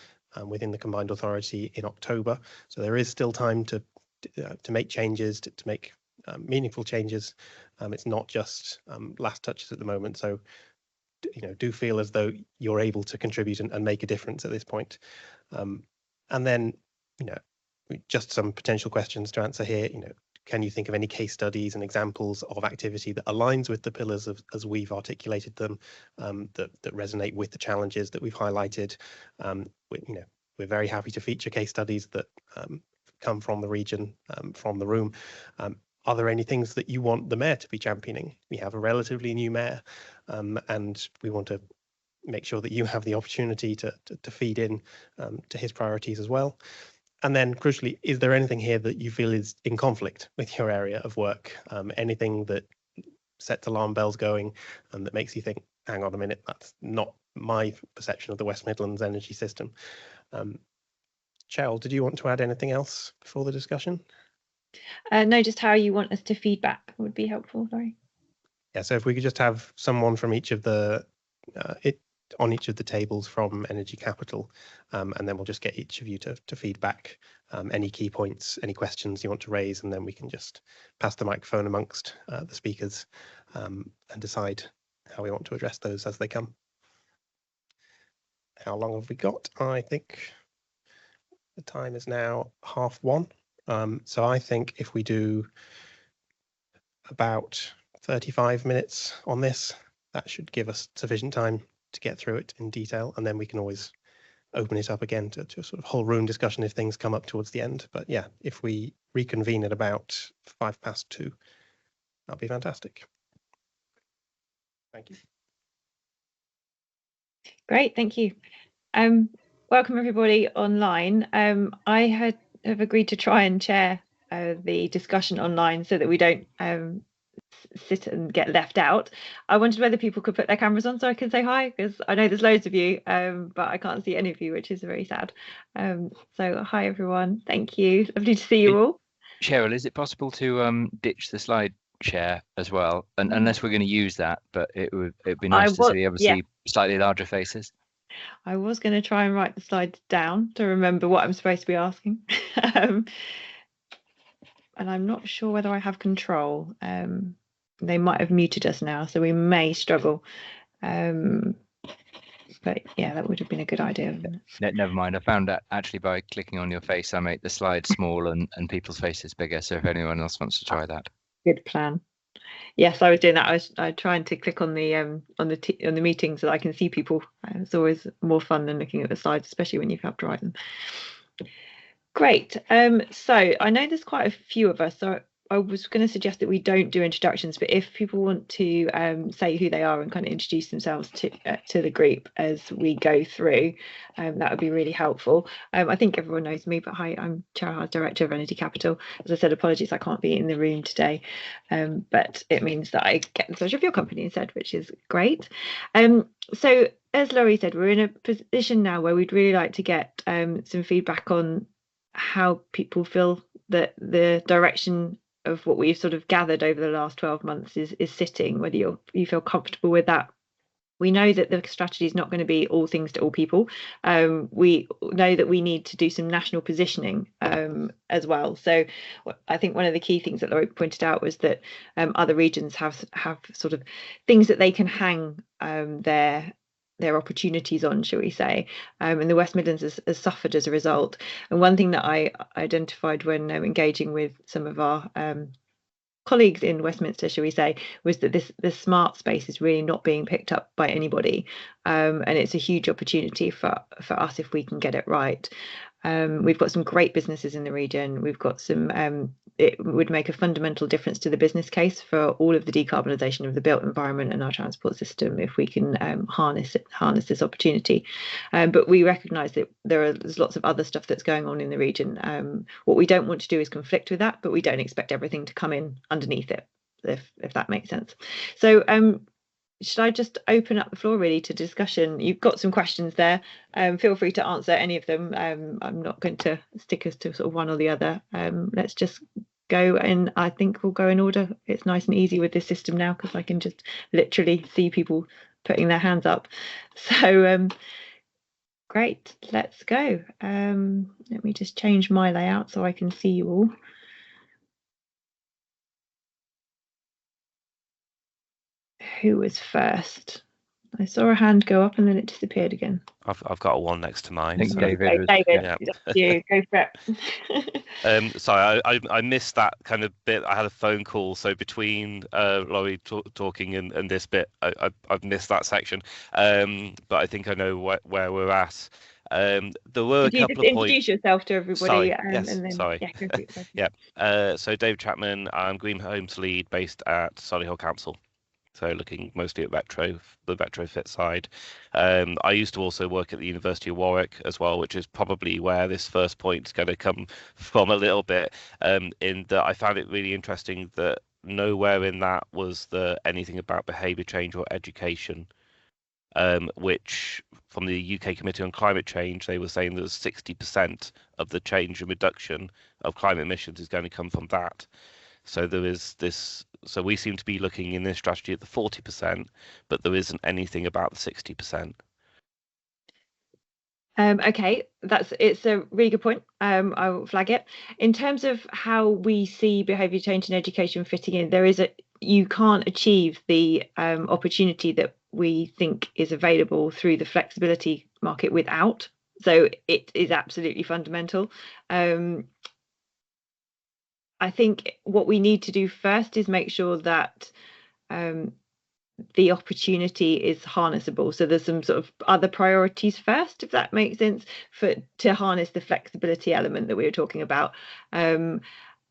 within the combined authority in October. So there is still time to make changes, to make meaningful changes. It's not just last touches at the moment. So do feel as though you're able to contribute and make a difference at this point. And then just some potential questions to answer here. Can you think of any case studies and examples of activity that aligns with the pillars as we've articulated them, that resonate with the challenges that we've highlighted? We're very happy to feature case studies that come from the region, from the room. Are there any things that you want the mayor to be championing? We have a relatively new mayor, and we want to make sure that you have the opportunity to feed in to his priorities as well. And then crucially, is there anything here that you feel is in conflict with your area of work? Anything that sets alarm bells going and that makes you think, hang on a minute, that's not my perception of the West Midlands energy system. Cheryl, did you want to add anything else before the discussion? No, just how you want us to feedback would be helpful. Sorry. Yeah, so if we could just have someone from each of the on each of the tables from Energy Capital, and then we'll just get each of you to feedback any key points, any questions you want to raise, and then we can just pass the microphone amongst the speakers and decide how we want to address those as they come. how long have we got? I think the time is now 1:30. So I think if we do about 35 minutes on this, that should give us sufficient time to get through it in detail, and then we can always open it up again to a sort of whole room discussion if things come up towards the end. But yeah, if we reconvene at about 2:05, that'll be fantastic. Thank you. Great, thank you. Welcome everybody online. I have agreed to try and chair the discussion online so that we don't sit and get left out. I wondered whether people could put their cameras on so I can say hi, because I know there's loads of you, but I can't see any of you, which is very sad. So hi everyone, thank you, lovely to see you all. Cheryl, is it possible to ditch the slide share as well? And unless we're going to use that, but it'd be nice to be able to see slightly larger faces. I was going to try and write the slides down to remember what I'm supposed to be asking. And I'm not sure whether I have control. They might have muted us now, so we may struggle. But yeah, that would have been a good idea. Never mind. I found that actually by clicking on your face, I make the slide small and people's faces bigger. So if anyone else wants to try that. Good plan. Yes, I was doing that. I was trying to click on the meeting so that I can see people. It's always more fun than looking at the slides, especially when you have to write them. Great. So I know there's quite a few of us, so I was going to suggest that we don't do introductions, but if people want to say who they are and kind of introduce themselves to the group as we go through, that would be really helpful. I think everyone knows me, but hi, I'm Cheryl, Director of Energy Capital. As I said, apologies, I can't be in the room today, but it means that I get the pleasure of your company instead, which is great. So as Laurie said, we're in a position now where we'd really like to get some feedback on how people feel that the direction of what we've sort of gathered over the last 12 months is sitting, whether you feel comfortable with that. We know that the strategy is not going to be all things to all people. We know that we need to do some national positioning as well. So I think one of the key things that Laurie pointed out was that other regions have sort of things that they can hang their opportunities on, shall we say, and the West Midlands has suffered as a result. And one thing that I identified when engaging with some of our colleagues in Westminster, shall we say, was that this smart space is really not being picked up by anybody, and it's a huge opportunity for us if we can get it right. We've got some great businesses in the region. We've got some, it would make a fundamental difference to the business case for all of the decarbonisation of the built environment and our transport system if we can harness this opportunity. But we recognise that there's lots of other stuff that's going on in the region. What we don't want to do is conflict with that, but we don't expect everything to come in underneath it, if that makes sense. So should I just open up the floor really to discussion? You've got some questions there. Feel free to answer any of them. I'm not going to stick us to sort of one or the other. Let's just go, and I think we'll go in order. It's nice and easy with this system now because I can just literally see people putting their hands up. So great, let's go. Let me just change my layout so I can see you all. Who was first? I saw a hand go up and then it disappeared again. I've got one next to mine. I think So. David, David, you go for it. Sorry, I missed that kind of bit. I had a phone call, so between Laurie talking and this bit, I've missed that section. But I think I know where we're at. There were a couple of points. Introduce yourself to everybody. Sorry, yes, and then, sorry. Yeah, go for it. Yeah. So Dave Chapman, I'm Green Homes Lead based at Solihull Council. So looking mostly at the retrofit side. I used to also work at the University of Warwick as well, which is probably where this first point is going to come from a little bit. In that I found it really interesting that nowhere in that was there anything about behaviour change or education, which from the UK Committee on Climate Change, they were saying that 60% of the change and reduction of climate emissions is going to come from that. So there is this. So we seem to be looking in this strategy at the 40%, but there isn't anything about the 60%. Okay, it's a really good point. I will flag it. In terms of how we see behaviour change in education fitting in, you can't achieve the opportunity that we think is available through the flexibility market without. So it is absolutely fundamental. I think what we need to do first is make sure that the opportunity is harnessable. So there's some sort of other priorities first, if that makes sense, to harness the flexibility element that we were talking about.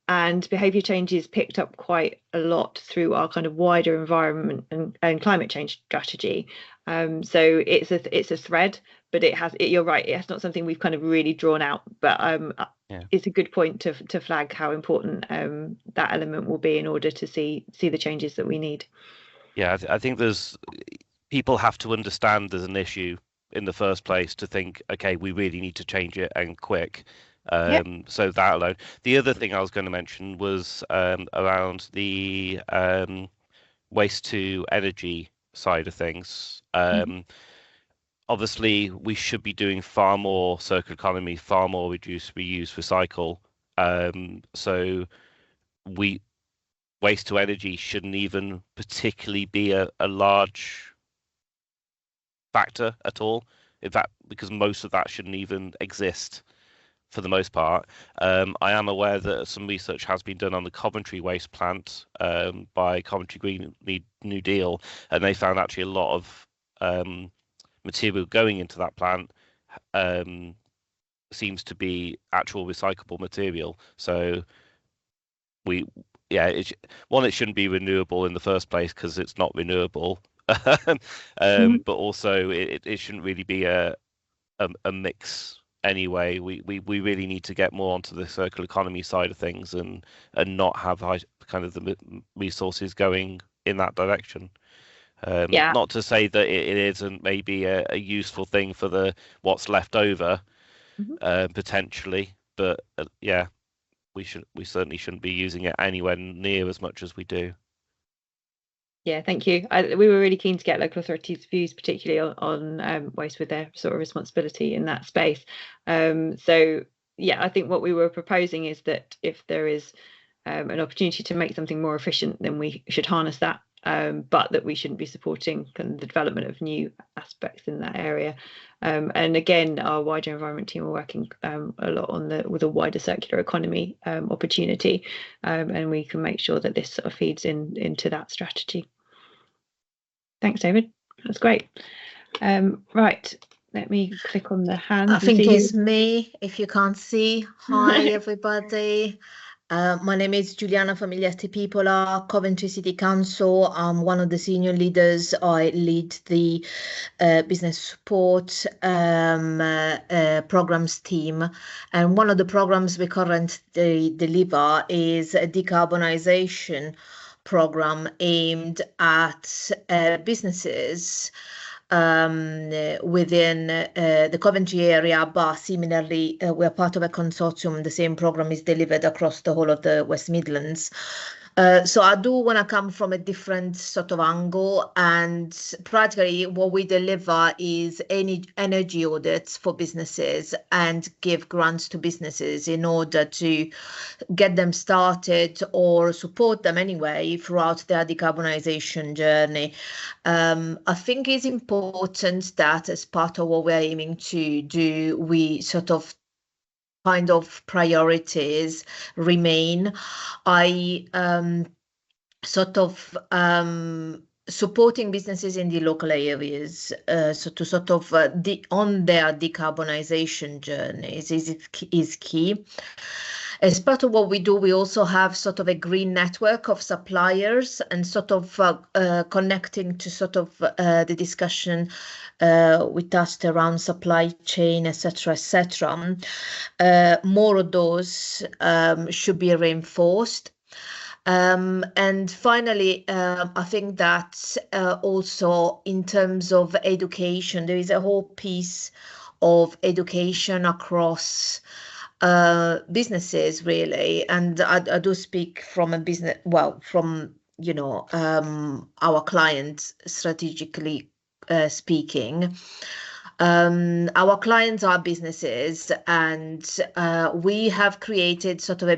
And behaviour changes picked up quite a lot through our kind of wider environment and climate change strategy. So it's a thread, but you're right, it's not something we've kind of really drawn out, but it's a good point to flag how important that element will be in order to see the changes that we need. Yeah, I think people have to understand there's an issue in the first place to think, okay, we really need to change it and quick. So that alone. The other thing I was going to mention was around the waste to energy side of things. Obviously, we should be doing far more circular economy, far more reduce, reuse, recycle. So waste to energy shouldn't even particularly be a large factor at all. In fact, because most of that shouldn't even exist for the most part. I am aware that some research has been done on the Coventry waste plant by Coventry Green New Deal, and they found actually a lot of material going into that plant seems to be actual recyclable material. So it shouldn't be renewable in the first place because it's not renewable. But also it shouldn't really be a mix anyway. We really need to get more onto the circular economy side of things and not have kind of the resources going in that direction. Not to say that it isn't maybe a useful thing for what's left over potentially, but we certainly shouldn't be using it anywhere near as much as we do. Yeah, thank you. We were really keen to get local authorities' views, particularly on waste with their sort of responsibility in that space. So yeah, I think what we were proposing is that if there is an opportunity to make something more efficient, then we should harness that, but that we shouldn't be supporting kind of the development of new aspects in that area. And again, our wider environment team are working a lot with a wider circular economy opportunity, and we can make sure that this sort of feeds into that strategy. Thanks, David. That's great. Right, let me click on the hand. I think it's me, if you can't see. Hi, everybody. My name is Giuliana Famiglietti Pipola, Coventry City Council. I'm one of the senior leaders. I lead the business support programs team. And one of the programs we currently deliver is a decarbonisation program aimed at businesses within the Coventry area, but similarly we're part of a consortium. The same program is delivered across the whole of the West Midlands. So I do want to come from a different sort of angle, and practically what we deliver is energy audits for businesses and give grants to businesses in order to get them started or support them anyway throughout their decarbonisation journey. I think it's important that as part of what we're aiming to do, we sort of kind of priorities remain. I sort of supporting businesses in the local areas, so to sort of on their decarbonisation journeys is key. As part of what we do, we also have sort of a green network of suppliers and sort of connecting to sort of the discussion we touched around supply chain, etc., etc. More of those should be reinforced. And finally, I think that also in terms of education, there is a whole piece of education across businesses really, and I do speak from a business, well, from our clients strategically speaking. Our clients are businesses, and we have created sort of a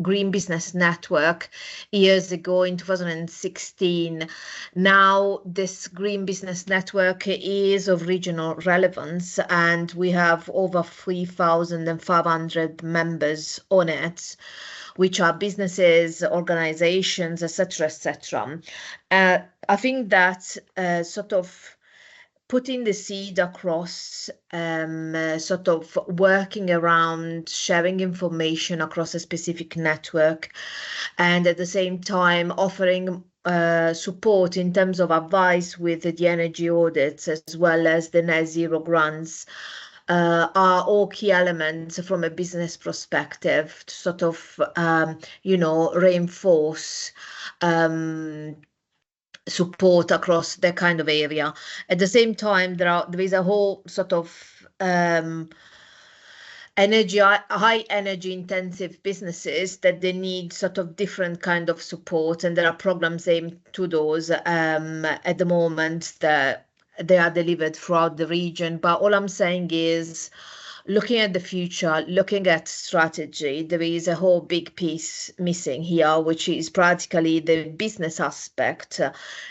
green business network years ago in 2016. Now this green business network is of regional relevance, and we have over 3,500 members on it, which are businesses, organizations, etc., etc. I think that sort of putting the seed across, sort of working around sharing information across a specific network, and at the same time offering support in terms of advice with the energy audits as well as the net zero grants are all key elements from a business perspective to sort of, reinforce support across that kind of area. At the same time, there is a whole sort of high energy intensive businesses that they need sort of different kind of support, and there are programs aimed to those at the moment that they are delivered throughout the region. But all I'm saying is, looking at the future, looking at strategy, there is a whole big piece missing here, which is practically the business aspect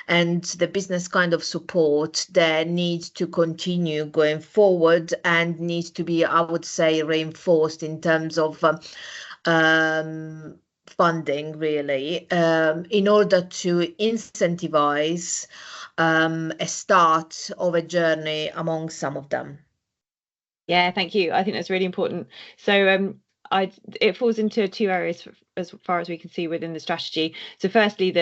and the business kind of support that needs to continue going forward and needs to be, I would say, reinforced in terms of funding, really, in order to incentivize a start of a journey among some of them. Yeah, thank you. I think that's really important. So it falls into two areas as far as we can see within the strategy. So firstly,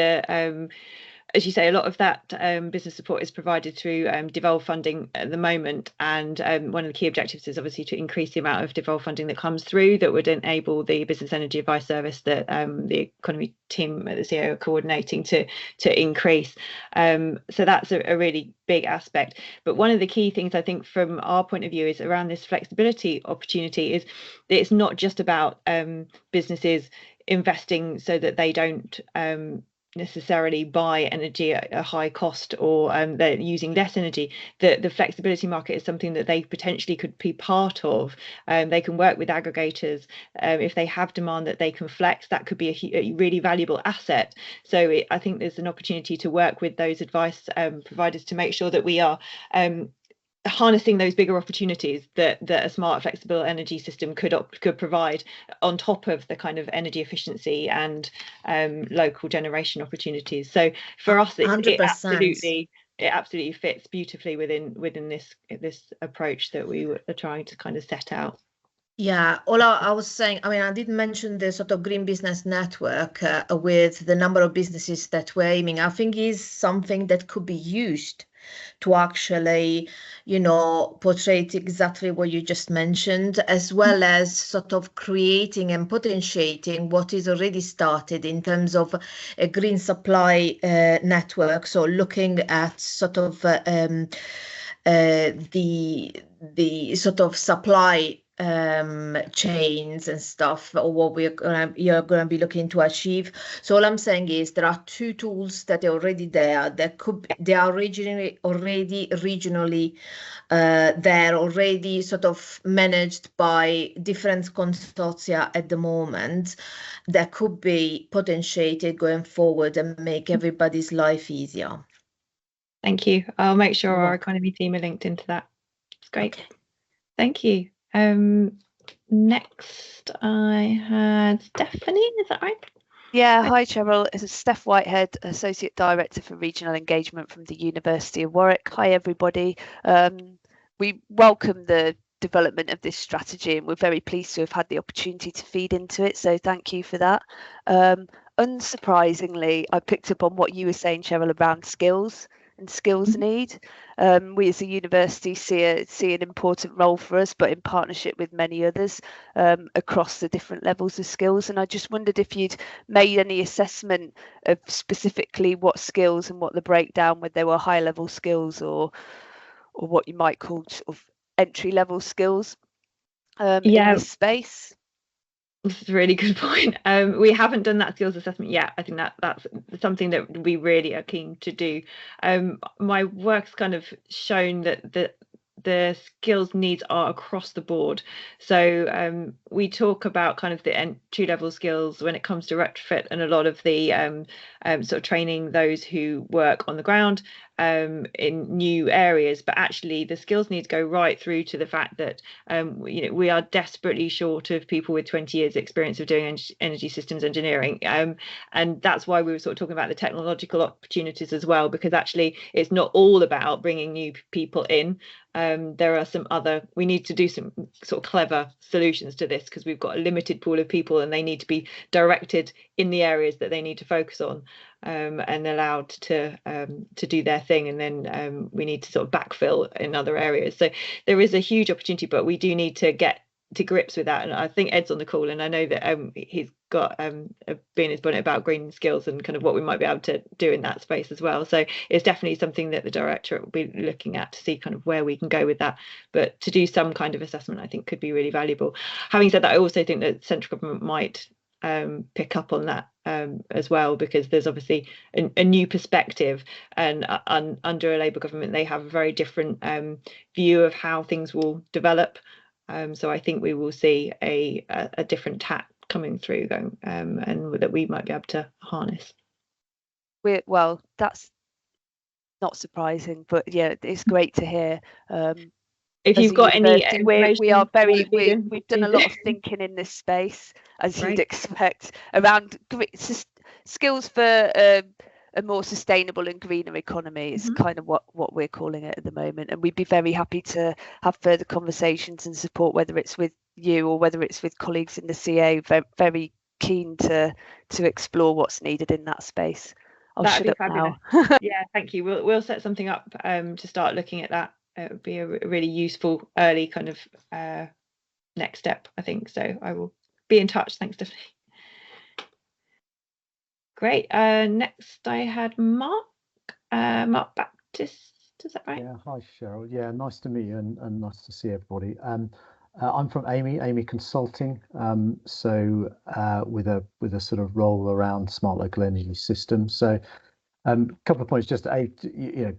as you say, a lot of that business support is provided through devolved funding at the moment, and one of the key objectives is obviously to increase the amount of devolved funding that comes through that would enable the business energy advice service that the economy team at the CEO are coordinating to increase. So that's a really big aspect. But one of the key things I think from our point of view is around this flexibility opportunity is that it's not just about businesses investing so that they don't necessarily buy energy at a high cost, or they're using less energy. The flexibility market is something that they potentially could be part of. They can work with aggregators if they have demand that they can flex. That could be a really valuable asset. So I think there's an opportunity to work with those advice providers to make sure that we are harnessing those bigger opportunities that a smart flexible energy system could provide on top of the kind of energy efficiency and local generation opportunities. So for us, it absolutely fits beautifully within this approach that we are trying to kind of set out. Yeah, all I was saying, I mean, I did mention the sort of green business network with the number of businesses that we're aiming, I think is something that could be used to actually, portray exactly what you just mentioned, as well as sort of creating and potentiating what is already started in terms of a green supply network. So looking at sort of the sort of supply chains and stuff, or what you're going to be looking to achieve. So all I'm saying is there are two tools that are already there they are regionally they're already sort of managed by different consortia at the moment that could be potentiated going forward and make everybody's life easier. Thank you. I'll make sure our economy team are linked into that. It's great. Okay. Thank you. Next I had Stephanie, is that right? Yeah, hi Cheryl, it's Steph Whitehead, Associate Director for Regional Engagement from the University of Warwick. Hi everybody. We welcome the development of this strategy and we're very pleased to have had the opportunity to feed into it, so thank you for that. Unsurprisingly, I picked up on what you were saying, Cheryl, around skills and skills need. We as a university see an important role for us, but in partnership with many others across the different levels of skills. And I just wondered if you'd made any assessment of specifically what skills and what the breakdown, whether they were high level skills or what you might call sort of entry level skills in this space. That's a really good point. We haven't done that skills assessment yet. I think that's something that we really are keen to do. My work's kind of shown that the skills needs are across the board. So we talk about kind of the entry-level skills when it comes to retrofit, and a lot of the sort of training those who work on the ground in new areas, but actually the skills needs go right through to the fact that we are desperately short of people with 20 years experience of doing energy systems engineering, and that's why we were sort of talking about the technological opportunities as well, because actually it's not all about bringing new people in. There are some other, we need to do some sort of clever solutions to this, because we've got a limited pool of people and they need to be directed in the areas that they need to focus on, and allowed to do their thing, and then we need to sort of backfill in other areas. So there is a huge opportunity, but we do need to get to grips with that. And I think Ed's on the call, and I know that he's got been his bonnet about green skills and kind of what we might be able to do in that space as well. So it's definitely something that the directorate will be looking at to see kind of where we can go with that. But to do some kind of assessment, I think, could be really valuable. Having said that, I also think that central government might pick up on that as well, because there's obviously a new perspective, and under a Labour government they have a very different view of how things will develop. So I think we will see a different tack coming through, and that we might be able to harness. Well, that's not surprising, but yeah, it's great to hear. If you've got any we are very we've done a lot of thinking in this space, as you'd expect, around skills for a more sustainable and greener economy is kind of what we're calling it at the moment. And we'd be very happy to have further conversations and support, whether it's with you or whether it's with colleagues in the CA. Very keen to explore what's needed in that space. That'd be fabulous. Yeah, thank you. We'll set something up to start looking at that. It would be a really useful early kind of next step, I think. So I will be in touch. Thanks, Stephanie. Great. Next I had Mark Baptist. Is that right? Yeah. Hi, Cheryl. Yeah, nice to meet you, and nice to see everybody. I'm from Amy Consulting. So with a sort of role around smart local energy systems. So a couple of points. Just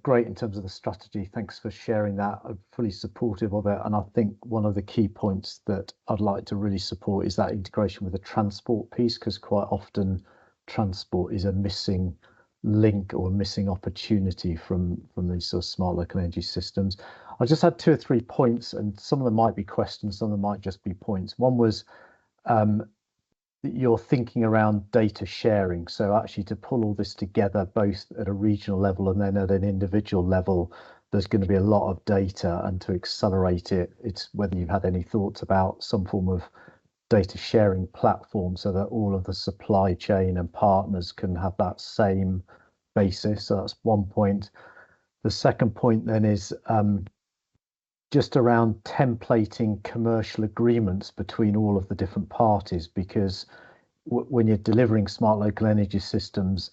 great in terms of the strategy. Thanks for sharing that. I'm fully supportive of it, and I think one of the key points that I'd like to really support is that integration with the transport piece, because quite often transport is a missing link or missing opportunity from these sort of smart local energy systems. I just had 2 or 3 points, and some of them might be questions, some of them might just be points. One was your thinking around data sharing. So actually to pull all this together, both at a regional level and then at an individual level, there's going to be a lot of data, and to accelerate it, it's whether you've had any thoughts about some form of data sharing platform so that all of the supply chain and partners can have that same basis. So that's one point. The second point then is just around templating commercial agreements between all of the different parties, because when you're delivering smart local energy systems,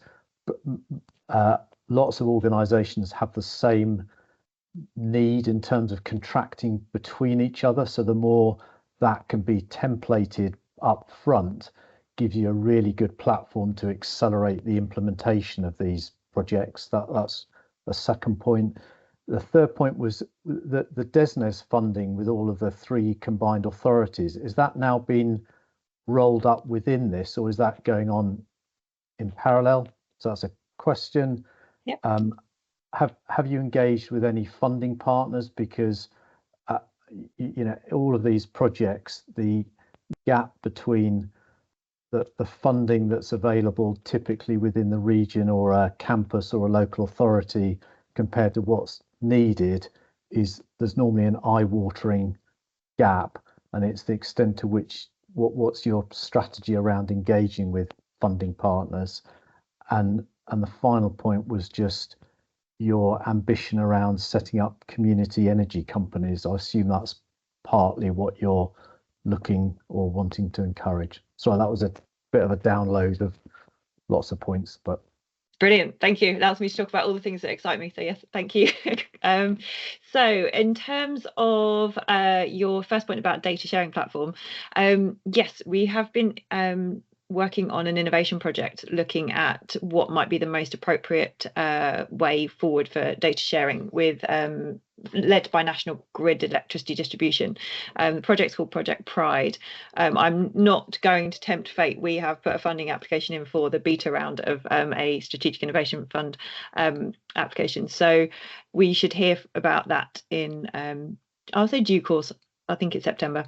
lots of organizations have the same need in terms of contracting between each other. So the more that can be templated up front, gives you a really good platform to accelerate the implementation of these projects. That's the second point. The third point was the DESNZ funding with all of the 3 combined authorities. Is that now been rolled up within this, or is that going on in parallel? So that's a question. Yep. Have you engaged with any funding partners? Because all of these projects, the gap between the funding that's available typically within the region or a campus or a local authority compared to what's needed there's normally an eye-watering gap, and it's the extent to which what's your strategy around engaging with funding partners. And the final point was just your ambition around setting up community energy companies. I assume that's partly what you're looking or wanting to encourage. So that was a bit of a download of lots of points, but brilliant. Thank you. Allows me to talk about all the things that excite me. So yes, thank you. So in terms of your first point about data sharing platform, yes, we have been working on an innovation project looking at what might be the most appropriate way forward for data sharing with led by National Grid Electricity Distribution. The project's called Project Pride. I'm not going to tempt fate. We have put a funding application in for the beta round of a Strategic Innovation Fund application. So we should hear about that in, I'll say due course, I think it's September.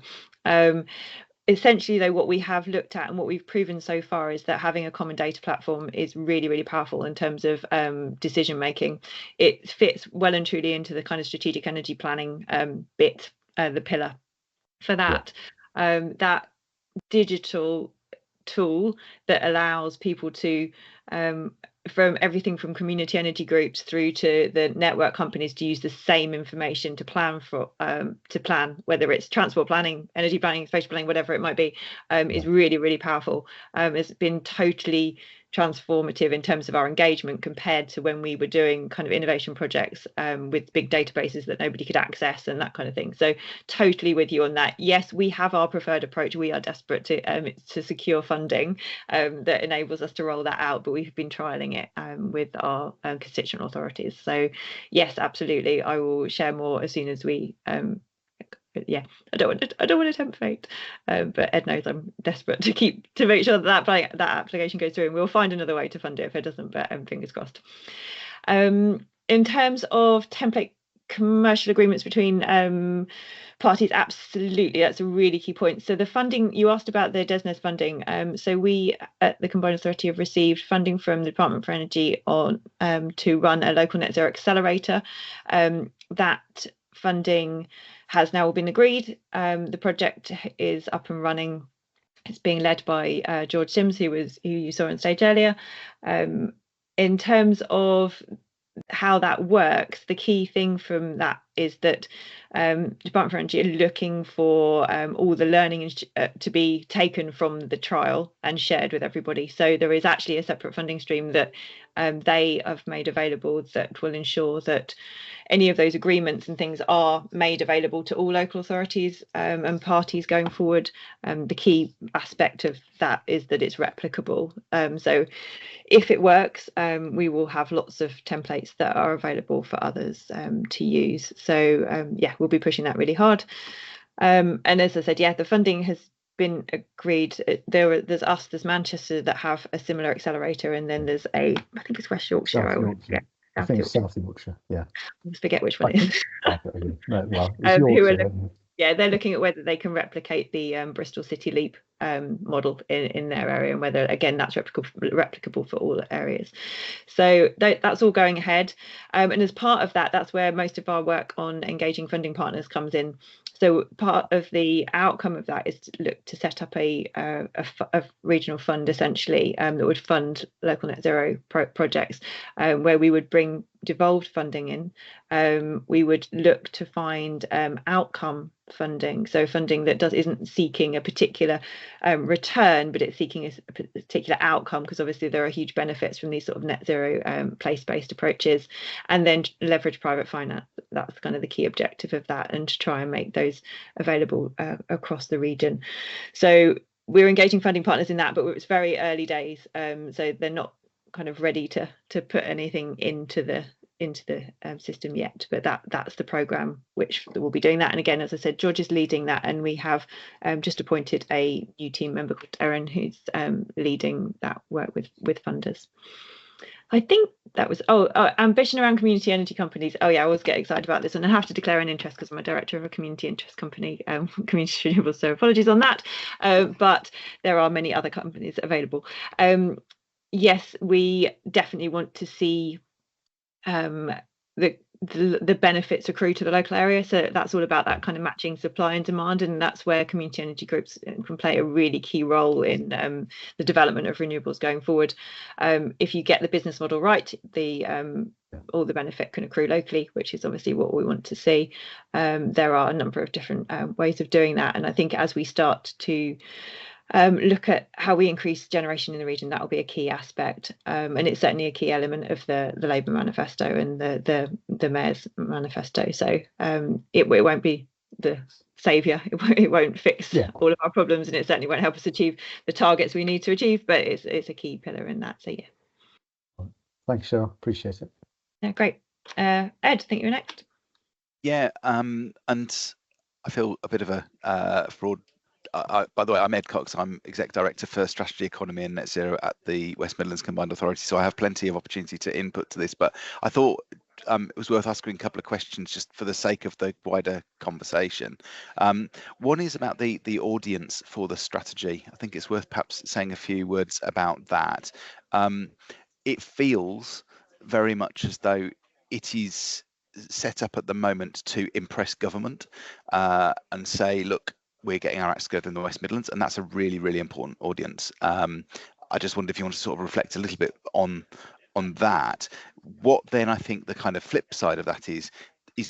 Essentially, though, what we have looked at and what we've proven so far is that having a common data platform is really, really powerful in terms of decision making. It fits well and truly into the kind of strategic energy planning bit, the pillar for that. Yeah. That digital tool that allows people to from everything from community energy groups through to the network companies to use the same information to plan for whether it's transport planning, energy planning, spatial planning, whatever it might be, is really, really powerful. It's been totally transformative in terms of our engagement compared to when we were doing kind of innovation projects with big databases that nobody could access and that kind of thing. So totally with you on that. Yes, we have our preferred approach. We are desperate to secure funding that enables us to roll that out, but we've been trialing it with our constituent authorities. So yes, absolutely, I will share more as soon as we yeah, I don't want to tempt fate, but Ed knows I'm desperate to make sure that application goes through, and we'll find another way to fund it if it doesn't, but fingers crossed. In terms of template commercial agreements between parties, absolutely, that's a really key point. So the funding, you asked about the DESNZ funding. So we at the Combined Authority have received funding from the Department for Energy on to run a local net zero accelerator. That funding has now been agreed. The project is up and running. It's being led by George Sims, who you saw on stage earlier. In terms of how that works, the key thing from that is that Department for Energy are looking for all the learning to be taken from the trial and shared with everybody. So there is actually a separate funding stream that they have made available that will ensure that any of those agreements and things are made available to all local authorities and parties going forward. The key aspect of that is that it's replicable. So if it works, we will have lots of templates that are available for others to use. So yeah, we'll be pushing that really hard. And as I said, yeah, the funding has been agreed. There's us, there's Manchester that have a similar accelerator, and then there's I think it's West Yorkshire. I think it's South Yorkshire. Yeah. I forget which one it is. No, well, it's Yorkshire. Yeah, they're looking at whether they can replicate the Bristol City Leap model in their area, and whether, again, that's replicable for all areas. So that's all going ahead. And as part of that, that's where most of our work on engaging funding partners comes in. So part of the outcome of that is to look to set up a regional fund, essentially, that would fund local net zero projects, where we would bring devolved funding in. We would look to find outcome funding, so funding that isn't seeking a particular return, but it's seeking a particular outcome, because obviously there are huge benefits from these sort of net zero place-based approaches, and then leverage private finance. That's kind of the key objective of that, and to try and make those available across the region. So we're engaging funding partners in that, but it's very early days, so they're not kind of ready to put anything into the system yet, but that's the program which will be doing that. And again, as I said, George is leading that, and we have just appointed a new team member called Erin, who's leading that work with funders. I think that was ambition around community energy companies. Oh yeah, I always get excited about this, and I have to declare an interest because I'm a director of a community interest company, Community Renewables, so apologies on that, but there are many other companies available. Yes, we definitely want to see the benefits accrue to the local area. So that's all about that kind of matching supply and demand, and that's where community energy groups can play a really key role in the development of renewables going forward. If you get the business model right, all the benefit can accrue locally, which is obviously what we want to see. There are a number of different ways of doing that, and I think as we start to look at how we increase generation in the region, that will be a key aspect, and it's certainly a key element of the Labour manifesto and the Mayor's manifesto. So it won't be the saviour. It won't fix all of our problems, and it certainly won't help us achieve the targets we need to achieve, but it's a key pillar in that. So yeah. Thanks, Cheryl. Appreciate it. Yeah, great. Ed, I think you're next. Yeah, and I feel a bit of a fraud. By the way, I'm Ed Cox. I'm Exec Director for Strategy, Economy and Net Zero at the West Midlands Combined Authority. So I have plenty of opportunity to input to this, but I thought it was worth asking a couple of questions just for the sake of the wider conversation. One is about the audience for the strategy. I think it's worth perhaps saying a few words about that. It feels very much as though it is set up at the moment to impress government and say, look, we're getting our acts together in the West Midlands, and that's a really, really important audience. I just wondered if you want to sort of reflect a little bit on that. What then I think the kind of flip side of that is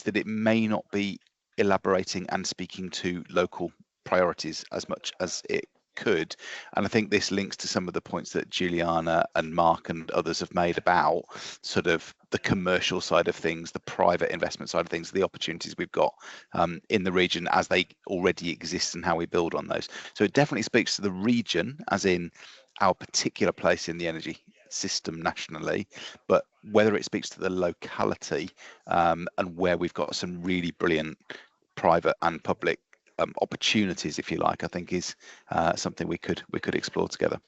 that it may not be elaborating and speaking to local priorities as much as it could. And I think this links to some of the points that Juliana and Mark and others have made about sort of the commercial side of things, the private investment side of things, the opportunities we've got in the region as they already exist and how we build on those. So it definitely speaks to the region, as in our particular place in the energy system nationally, but whether it speaks to the locality and where we've got some really brilliant private and public opportunities, if you like, I think is something we could explore together.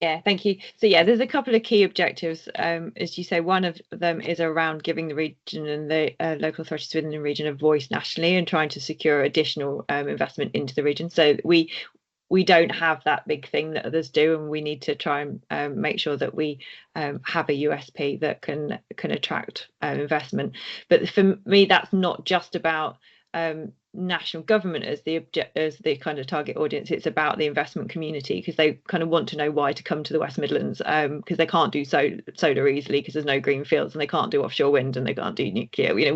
Yeah, thank you. So yeah, there's a couple of key objectives. As you say, one of them is around giving the region and the local authorities within the region a voice nationally and trying to secure additional investment into the region. So we don't have that big thing that others do, and we need to try and make sure that we have a USP that can attract investment. But for me, that's not just about national government as the kind of target audience. It's about the investment community, because they kind of want to know why to come to the West Midlands, because they can't do solar easily because there's no green fields, and they can't do offshore wind, and they can't do nuclear. You know,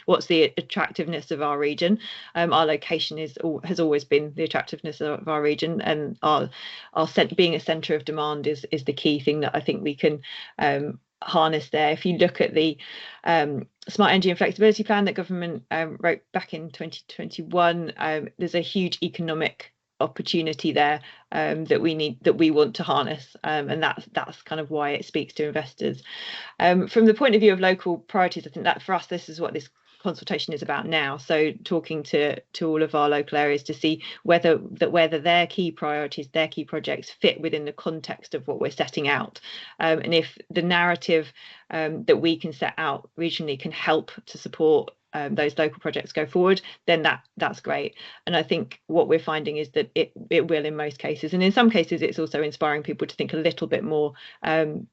what's the attractiveness of our region? Our location has always been the attractiveness of our region, and our being a centre of demand is the key thing that I think we can harness there. If you look at the Smart Energy and Flexibility Plan that government wrote back in 2021, there's a huge economic opportunity there that we want to harness, and that's kind of why it speaks to investors. From the point of view of local priorities, I think that for us, this is what this consultation is about now. So talking to all of our local areas to see whether their key priorities, their key projects fit within the context of what we're setting out, and if the narrative that we can set out regionally can help to support those local projects go forward, then that's great. And I think what we're finding is that it will in most cases, and in some cases it's also inspiring people to think a little bit more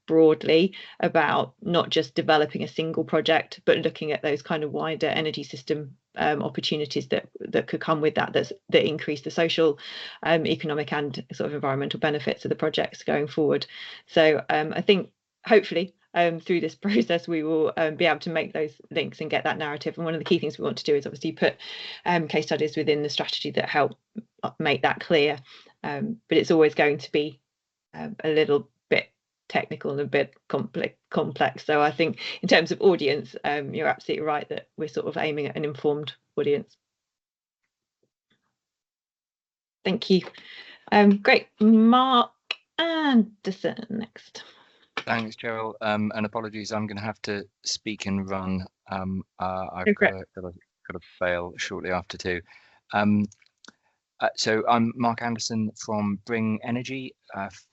broadly about not just developing a single project, but looking at those kind of wider energy system opportunities that could come with that increase the social, economic and sort of environmental benefits of the projects going forward. So I think hopefully through this process we will be able to make those links and get that narrative. And one of the key things we want to do is obviously put case studies within the strategy that help make that clear, but it's always going to be a little bit technical and a bit complex. So I think in terms of audience, you're absolutely right that we're sort of aiming at an informed audience. Thank you. Great. Mark Anderson next. Thanks, Cheryl. And apologies, I'm going to have to speak and run. I've got to fail shortly after 2. So I'm Mark Anderson from Bring Energy,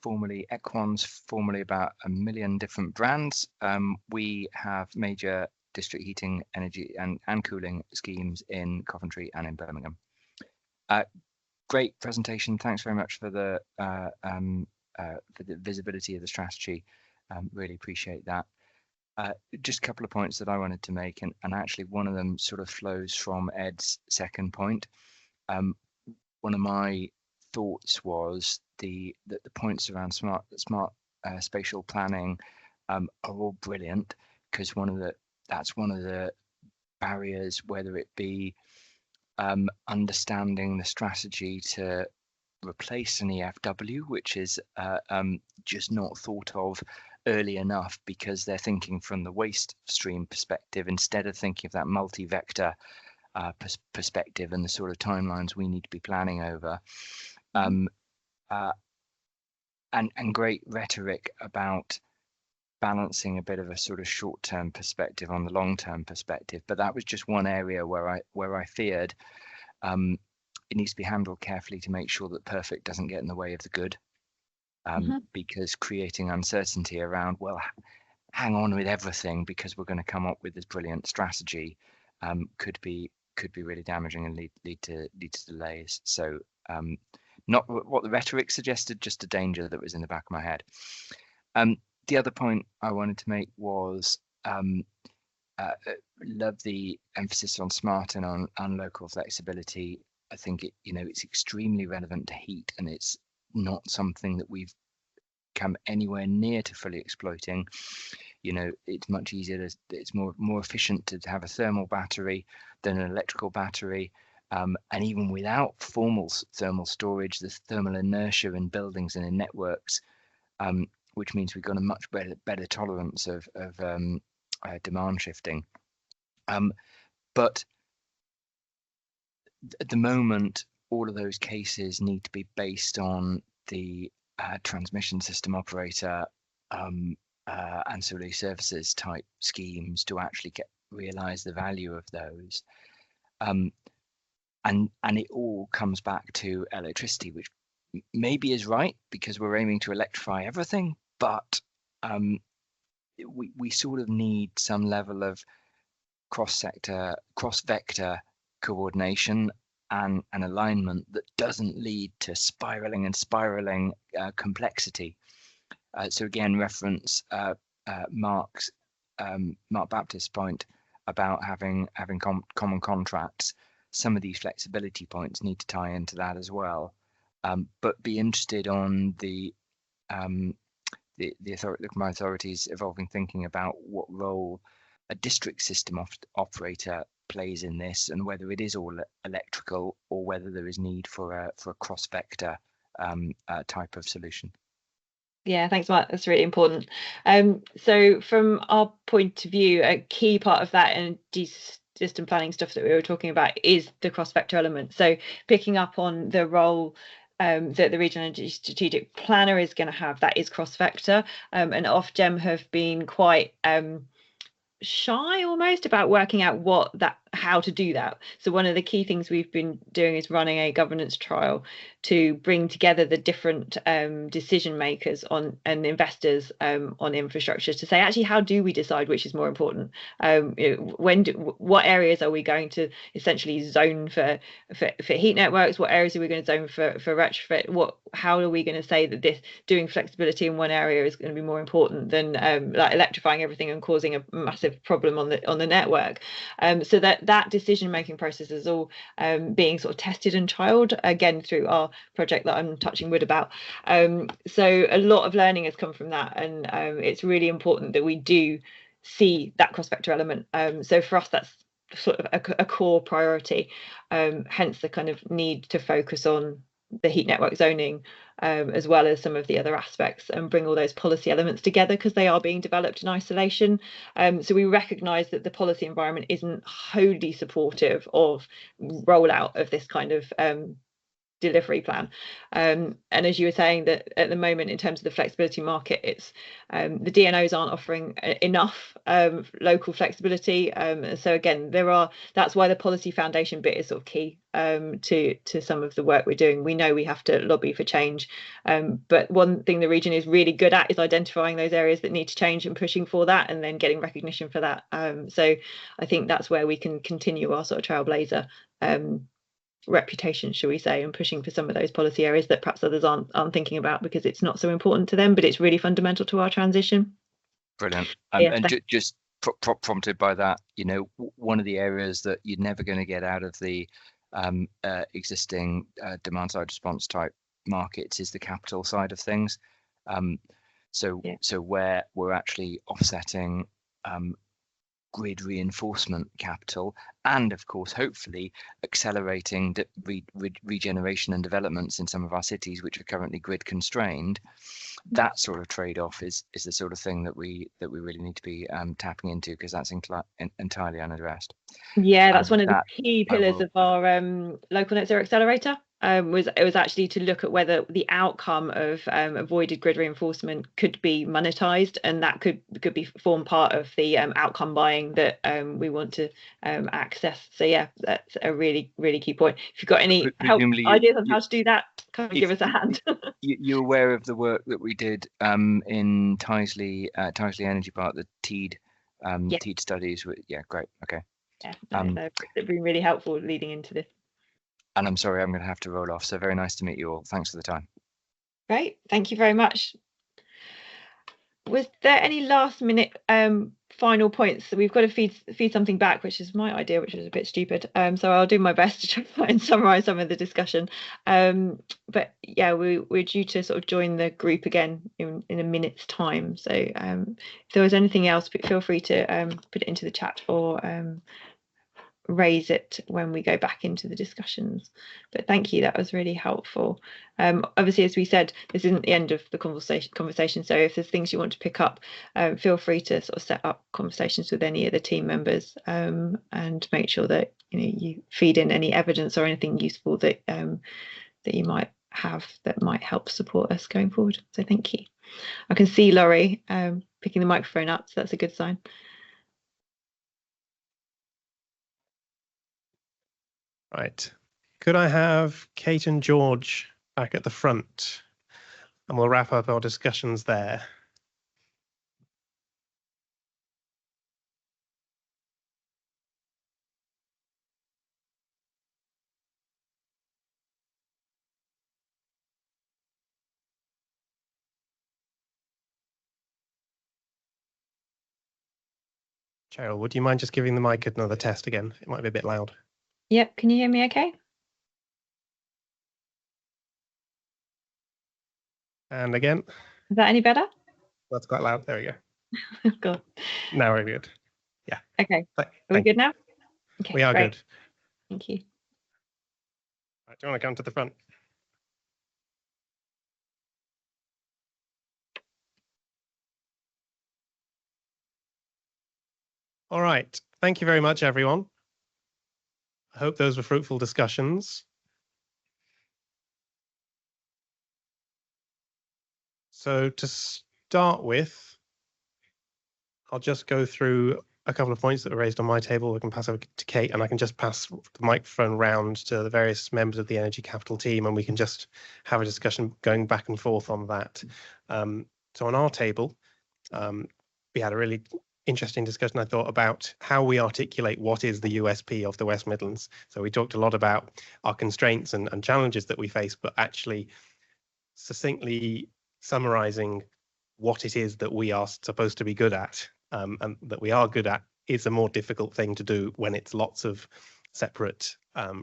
formerly Equans, formerly about 1 million different brands. We have major district heating, energy and cooling schemes in Coventry and in Birmingham. Great presentation. Thanks very much for the visibility of the strategy. Really appreciate that. Just a couple of points that I wanted to make, and actually one of them sort of flows from Ed's second point. One of my thoughts was the points around smart spatial planning are all brilliant, because that's one of the barriers, whether it be understanding the strategy to replace an EFW, which is just not thought of early enough, because they're thinking from the waste stream perspective instead of thinking of that multi-vector perspective and the sort of timelines we need to be planning over. And great rhetoric about balancing a bit of a sort of short-term perspective on the long-term perspective. But that was just one area where I feared it needs to be handled carefully to make sure that perfect doesn't get in the way of the good. Because creating uncertainty around, well, hang on with everything because we're going to come up with this brilliant strategy, could be really damaging and lead to delays. So not what the rhetoric suggested, just a danger that was in the back of my head. The other point I wanted to make was love the emphasis on smart and on local flexibility. I think it's extremely relevant to heat, and it's not something that we've come anywhere near to fully exploiting. It's much easier it's more efficient to have a thermal battery than an electrical battery. And even without formal thermal storage, there's thermal inertia in buildings and in networks, which means we've got a much better tolerance of demand shifting. But at the moment, all of those cases need to be based on the transmission system operator ancillary services type schemes to actually realize the value of those. And it all comes back to electricity, which maybe is right because we're aiming to electrify everything, but we sort of need some level of cross-sector, cross-vector coordination and alignment that doesn't lead to spiraling complexity. So again, reference Mark Baptist's point about having common contracts. Some of these flexibility points need to tie into that as well. But be interested on the my authorities evolving thinking about what role a district system operator plays in this, and whether it is all electrical or whether there is need for a cross-vector type of solution. Yeah, thanks, Mark. That's really important. So from our point of view, a key part of that energy system planning stuff that we were talking about is the cross-vector element. So picking up on the role that the Regional Energy Strategic Planner is going to have, that is cross-vector, and Ofgem have been quite shy almost about working out how to do that. So one of the key things we've been doing is running a governance trial to bring together the different decision makers and investors on infrastructure to say, actually, how do we decide which is more important? What areas are we going to essentially zone for heat networks? What areas are we going to zone for retrofit? How are we going to say that this doing flexibility in one area is going to be more important than like electrifying everything and causing a massive problem on the network? So that decision making process is all being sort of tested and trialed again through our project that I'm touching wood about. So a lot of learning has come from that, and it's really important that we do see that cross-vector element. So for us, that's sort of a core priority, hence the kind of need to focus on the heat network zoning, as well as some of the other aspects, and bring all those policy elements together because they are being developed in isolation. So we recognise that the policy environment isn't wholly supportive of rollout of this kind of delivery plan, and as you were saying, that at the moment in terms of the flexibility market, it's the DNOs aren't offering enough local flexibility, so again that's why the policy foundation bit is sort of key to some of the work we're doing. We know we have to lobby for change, but one thing the region is really good at is identifying those areas that need to change and pushing for that, and then getting recognition for that. So I think that's where we can continue our sort of trailblazer reputation, shall we say, and pushing for some of those policy areas that perhaps others aren't thinking about because it's not so important to them, but it's really fundamental to our transition. Brilliant. Yeah, and just prompted by that, one of the areas that you're never going to get out of the existing demand side response type markets is the capital side of things. So where we're actually offsetting grid reinforcement capital, and of course, hopefully accelerating regeneration and developments in some of our cities which are currently grid constrained. That sort of trade-off is the sort of thing that we really need to be tapping into, because that's entirely unaddressed. Yeah, that's one of the That key pillars of our local net zero accelerator. Was actually to look at whether the outcome of avoided grid reinforcement could be monetized, and that could form part of the outcome buying that we want to access. So yeah, that's a really key point. If you've got any ideas on how to do that, come and give us a hand. You're aware of the work that we did in Tyseley Energy Park, the TEED TEED studies. Yeah, great. Okay. Yeah, they've been really helpful leading into this. And I'm sorry, I'm going to have to roll off. So very nice to meet you all. Thanks for the time. Great, thank you very much. Was there any last minute final points? So we've got to feed something back, which is my idea, which is a bit stupid. So I'll do my best to try and summarize some of the discussion. But yeah, we're due to sort of join the group again in a minute's time. So if there was anything else, feel free to put it into the chat or raise it when we go back into the discussions. But thank you, that was really helpful. Obviously, as we said, this isn't the end of the conversation, so if there's things you want to pick up, feel free to sort of set up conversations with any of the team members, and make sure that you feed in any evidence or anything useful that that you might have that might help support us going forward. So thank you. I can see Laurie picking the microphone up, so that's a good sign. Right. Could I have Kate and George back at the front? And we'll wrap up our discussions there. Cheryl, would you mind just giving the mic another test again? It might be a bit loud. Yep, can you hear me okay? And again. Is that any better? That's quite loud. There we go. God. Now we're good. Yeah. Okay. Are we good now? Okay, we are great. good. Thank you. Right, do you want to come to the front? All right. Thank you very much, everyone. I hope those were fruitful discussions. So to start with, I'll just go through a couple of points that were raised on my table. We can pass over to Kate, and I can just pass the microphone round to the various members of the Energy Capital team, and we can just have a discussion going back and forth on that. So on our table, we had a really interesting discussion, I thought, about how we articulate what is the USP of the West Midlands. So we talked a lot about our constraints and challenges that we face, but actually succinctly summarizing what it is that we are supposed to be good at, and that we are good at is a more difficult thing to do when it's lots of separate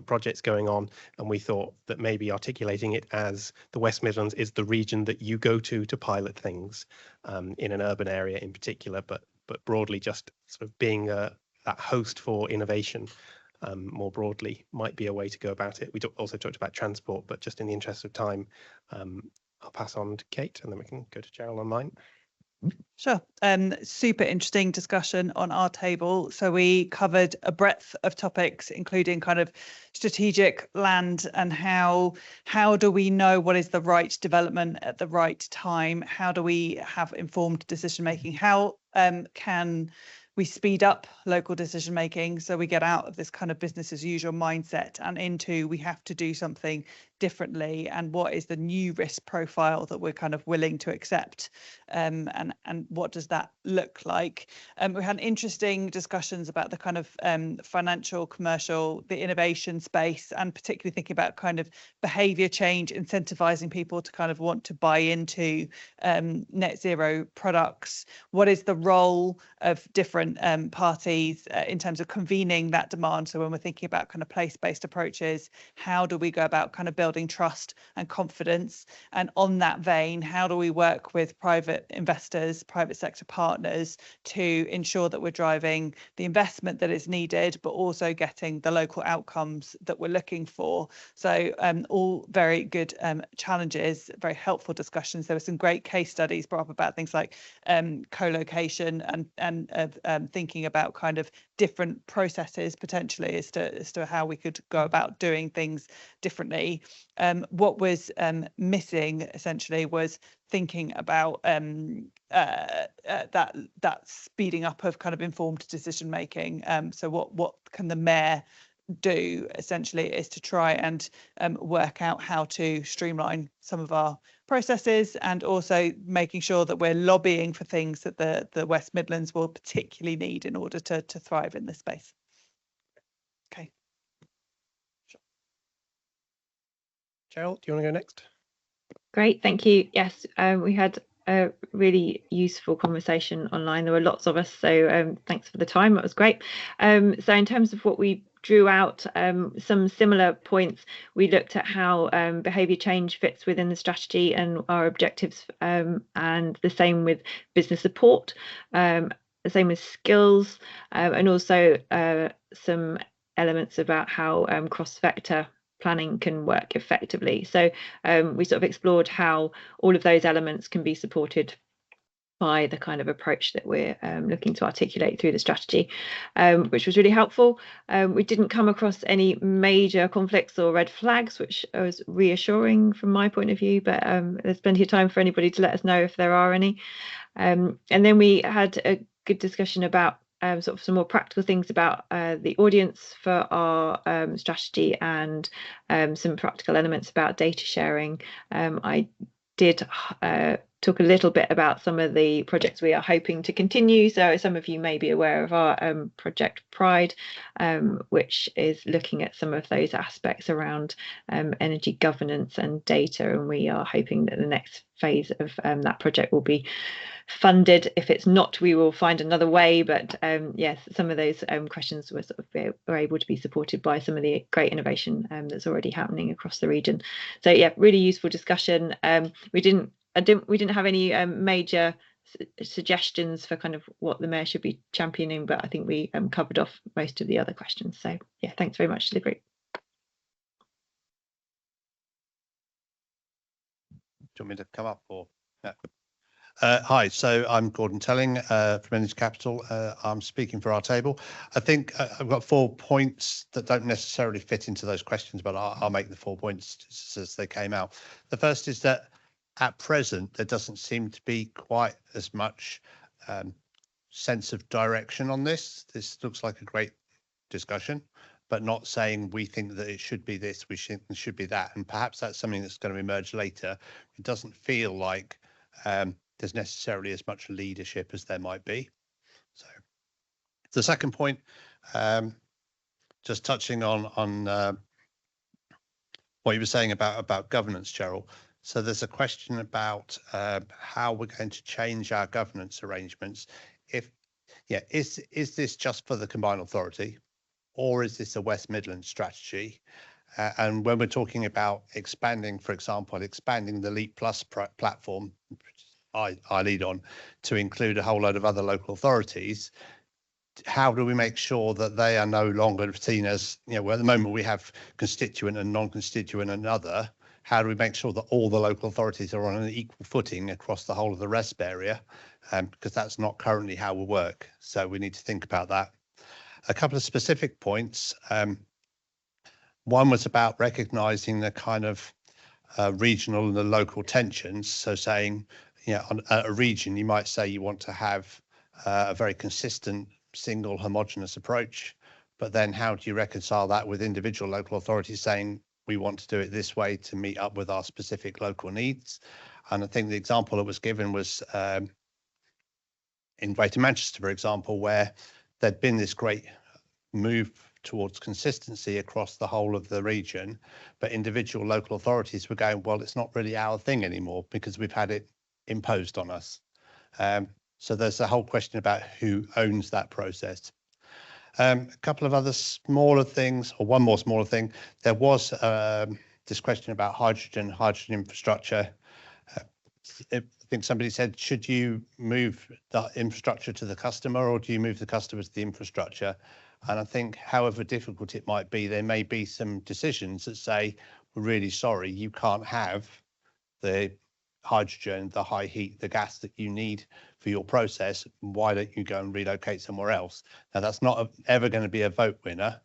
projects going on. And we thought that maybe articulating it as the West Midlands is the region that you go to pilot things in an urban area in particular, but broadly just sort of being that host for innovation more broadly might be a way to go about it. We also talked about transport, but just in the interest of time, I'll pass on to Kate, and then we can go to Cheryl on mine. Sure. Super interesting discussion on our table. So we covered a breadth of topics, including kind of strategic land and how do we know what is the right development at the right time? How do we have informed decision making? How can we speed up local decision making so we get out of this kind of business as usual mindset and into we have to do something differently, and what is the new risk profile that we're kind of willing to accept, and what does that look like? We had interesting discussions about the kind of financial, commercial, the innovation space, and particularly thinking about kind of behavior change, incentivizing people to kind of want to buy into net zero products. What is the role of different parties in terms of convening that demand? So when we're thinking about kind of place-based approaches, how do we go about kind of building building trust and confidence. And on that vein, how do we work with private investors, private sector partners to ensure that we're driving the investment that is needed, but also getting the local outcomes that we're looking for? So all very good challenges, very helpful discussions. There were some great case studies brought up about things like co-location and thinking about kind of different processes potentially as to how we could go about doing things differently. What was missing essentially was thinking about that speeding up of kind of informed decision making. So what can the mayor do essentially is to try and work out how to streamline some of our processes, and also making sure that we're lobbying for things that the West Midlands will particularly need in order to thrive in this space. Okay. Cheryl, do you want to go next? Great, thank you. Yes, we had a really useful conversation online. There were lots of us, so thanks for the time. It was great. So in terms of what we drew out, some similar points, we looked at how behaviour change fits within the strategy and our objectives, and the same with business support, the same with skills, and also some elements about how cross-sector planning can work effectively. So we sort of explored how all of those elements can be supported by the kind of approach that we're looking to articulate through the strategy, which was really helpful. We didn't come across any major conflicts or red flags, which was reassuring from my point of view, but there's plenty of time for anybody to let us know if there are any. And then we had a good discussion about sort of some more practical things about the audience for our strategy, and some practical elements about data sharing. I did talk a little bit about some of the projects we are hoping to continue. So some of you may be aware of our Project Pride, which is looking at some of those aspects around energy governance and data, and we are hoping that the next phase of that project will be funded. If it's not, we will find another way, but yes, some of those questions were sort of were able to be supported by some of the great innovation that's already happening across the region. So yeah, really useful discussion. We didn't have any major suggestions for kind of what the mayor should be championing, but I think we covered off most of the other questions. So yeah, thanks very much to the group. Do you want me to come up or? Yeah. Hi, so I'm Gordon Telling from Energy Capital. I'm speaking for our table. I think I've got 4 points that don't necessarily fit into those questions, but I'll make the 4 points as they came out. The first is that at present, there doesn't seem to be quite as much sense of direction on this. This looks like a great discussion, but not saying we think that it should be this, we should be that. And perhaps that's something that's going to emerge later. It doesn't feel like there's necessarily as much leadership as there might be. So the second point, just touching on what you were saying about governance, Cheryl. So there's a question about how we're going to change our governance arrangements. Is this just for the combined authority, or is this a West Midlands strategy? And when we're talking about expanding, for example, expanding the LEAP Plus platform, I lead on, to include a whole load of other local authorities, how do we make sure that they are no longer seen as, well, at the moment we have constituent and non-constituent and other. How do we make sure that all the local authorities are on an equal footing across the whole of the RESP area? Because that's not currently how we work. So we need to think about that. A couple of specific points. One was about recognising the kind of regional and the local tensions. So saying, on a region, you might say you want to have a very consistent, single, homogenous approach. But then how do you reconcile that with individual local authorities saying, we want to do it this way to meet up with our specific local needs? And I think the example that was given was in Greater Manchester, for example, where there'd been this great move towards consistency across the whole of the region, but individual local authorities were going, well, it's not really our thing anymore because we've had it imposed on us. So there's a whole question about who owns that process. A couple of other smaller things, or one more smaller thing. There was this question about hydrogen infrastructure. I think somebody said, should you move the infrastructure to the customer, or do you move the customer to the infrastructure? And I think however difficult it might be, there may be some decisions that say, we're really sorry, you can't have the hydrogen, the high heat, the gas that you need for your process. Why don't you go and relocate somewhere else? Now, that's not ever going to be a vote winner,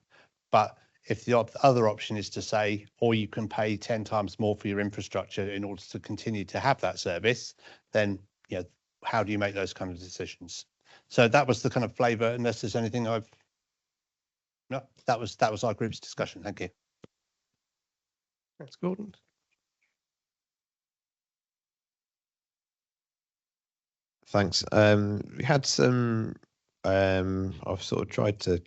but if the other option is to say, or you can pay 10 times more for your infrastructure in order to continue to have that service, then, you know, how do you make those kind of decisions? So that was the kind of flavour, unless there's anything no, that was our group's discussion. Thank you. Thanks, Gordon. Thanks. We had some, I've sort of tried to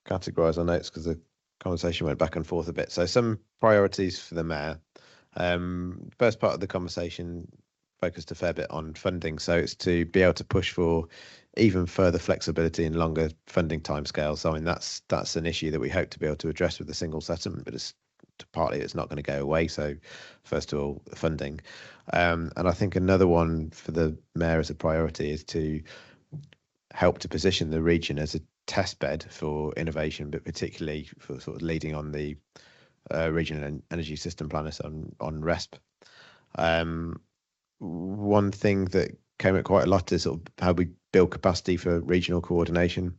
categorise our notes because the conversation went back and forth a bit. So some priorities for the mayor. First part of the conversation focused a fair bit on funding. So it's to be able to push for even further flexibility and longer funding timescales. I mean, that's an issue that we hope to be able to address with the single settlement, but partly it's not going to go away. So first of all, funding. And I think another one for the mayor as a priority is to help to position the region as a test bed for innovation, but particularly for sort of leading on the regional energy system planners on RESP. One thing that came up quite a lot is sort of how we build capacity for regional coordination.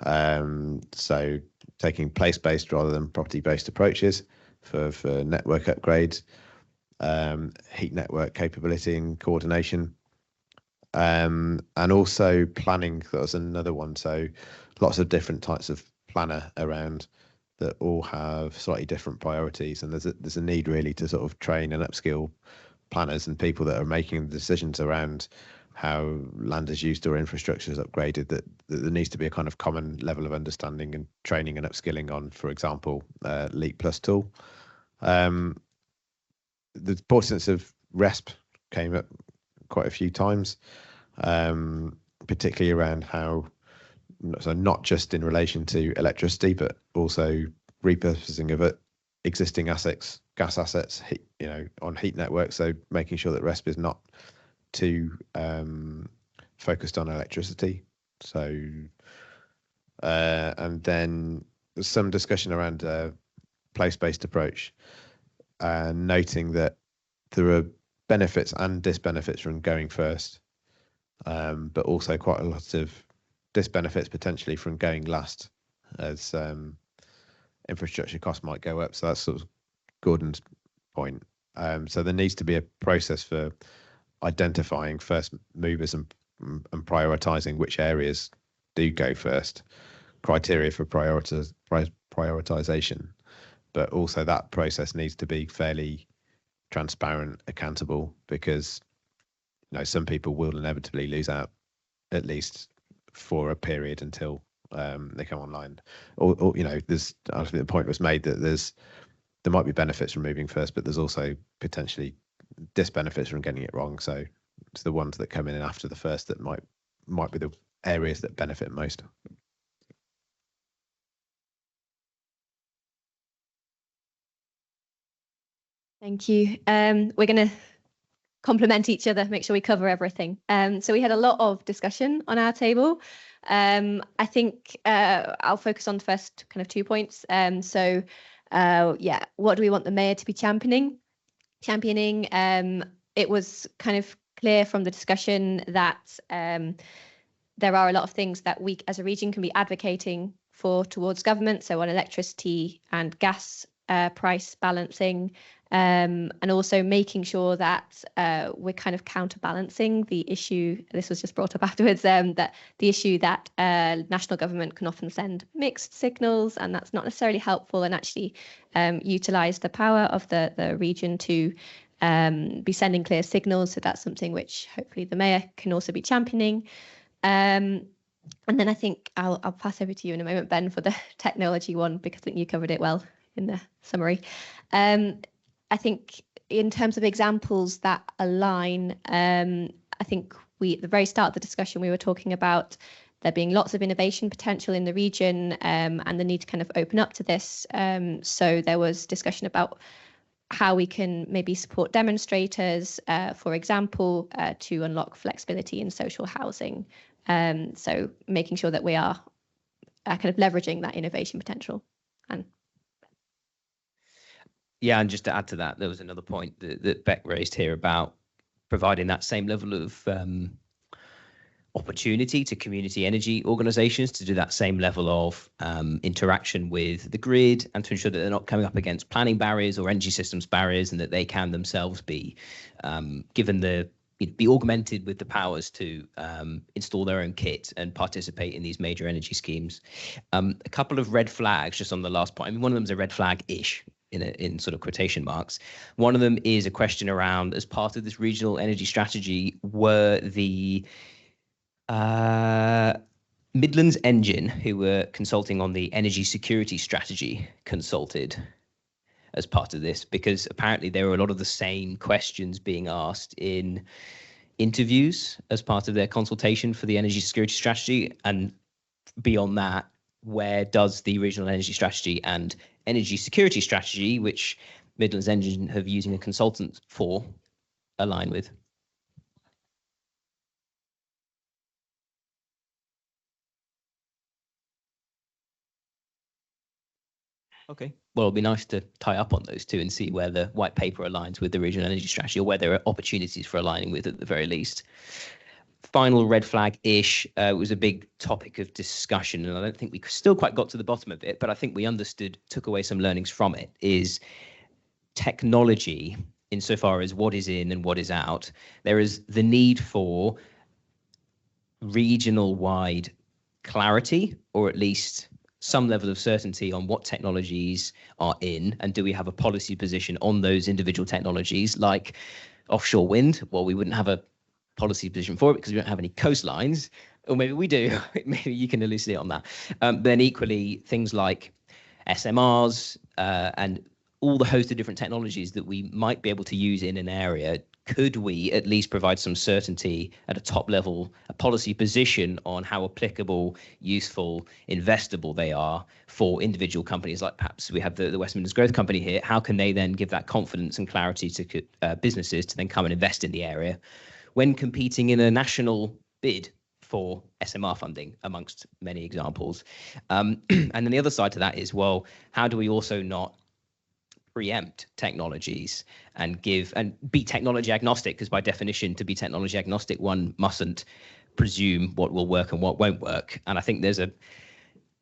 So taking place-based rather than property-based approaches for network upgrades, heat network capability and coordination, and also planning. That was another one. So lots of different types of planner around that all have slightly different priorities, and there's a need really to sort of train and upskill planners and people that are making the decisions around how land is used or infrastructure is upgraded, that there needs to be a kind of common level of understanding and training and upskilling on, for example, Leap Plus tool. The importance of RESP came up quite a few times, particularly around how, so not just in relation to electricity, but also repurposing of existing assets, gas assets, on heat networks. So making sure that RESP is not too focused on electricity. So, and then there's some discussion around place-based approach, noting that there are benefits and disbenefits from going first, but also quite a lot of disbenefits potentially from going last, as infrastructure costs might go up. So that's sort of Gordon's point. So there needs to be a process for identifying first movers and prioritising which areas do go first, criteria for prioritisation, but also that process needs to be fairly transparent, accountable, because some people will inevitably lose out, at least for a period until they come online. Or there's, I think the point was made that there might be benefits from moving first, but there's also potentially disbenefits from getting it wrong. So it's the ones that come in after the first that might be the areas that benefit most. Thank you. We're going to complement each other, make sure we cover everything. So we had a lot of discussion on our table. I think I'll focus on the first kind of 2 points. So what do we want the mayor to be championing? It was kind of clear from the discussion that there are a lot of things that we as a region can be advocating for towards government. So on electricity and gas price balancing, and also making sure that we're kind of counterbalancing the issue, this was just brought up afterwards, that the issue that national government can often send mixed signals, and that's not necessarily helpful, and actually utilise the power of the region to be sending clear signals. So that's something which hopefully the mayor can also be championing. And then I think I'll pass over to you in a moment, Ben, for the technology one, because I think you covered it well in the summary. I think in terms of examples that align, I think at the very start of the discussion, we were talking about there being lots of innovation potential in the region, and the need to kind of open up to this. So there was discussion about how we can maybe support demonstrators, for example, to unlock flexibility in social housing. So making sure that we are kind of leveraging that innovation potential. And yeah, and just to add to that, there was another point that Beck raised here about providing that same level of opportunity to community energy organizations to do that same level of interaction with the grid, and to ensure that they're not coming up against planning barriers or energy systems barriers, and that they can themselves be be augmented with the powers to install their own kit and participate in these major energy schemes. A couple of red flags just on the last point. I mean, one of them is a red flag-ish in sort of quotation marks. One of them is a question around, as part of this regional energy strategy, were the Midlands Engine, who were consulting on the energy security strategy, consulted as part of this? Because apparently there were a lot of the same questions being asked in interviews as part of their consultation for the energy security strategy. And beyond that, where does the regional energy strategy and energy security strategy, which Midlands Engine have using a consultant for, align with? Okay, well, it'll be nice to tie up on those two and see where the white paper aligns with the regional energy strategy, or where there are opportunities for aligning with at the very least. Final red flag-ish was a big topic of discussion, and I don't think we still quite got to the bottom of it, but I think we took away some learnings from it, is technology insofar as what is in and what is out. There is the need for regional-wide clarity, or at least some level of certainty on what technologies are in, and do we have a policy position on those individual technologies, like offshore wind? Well, we wouldn't have a policy position for it because we don't have any coastlines, or maybe we do. Maybe you can elucidate on that. Then equally, things like SMRs and all the host of different technologies that we might be able to use in an area. Could we at least provide some certainty at a top level, a policy position on how applicable, useful, investable they are for individual companies? Like perhaps we have the West Midlands Growth Company here. How can they then give that confidence and clarity to businesses to then come and invest in the area when competing in a national bid for SMR funding, amongst many examples? And then the other side to that is, well, how do we also not preempt technologies and be technology agnostic? Because by definition, to be technology agnostic, one mustn't presume what will work and what won't work. And I think there's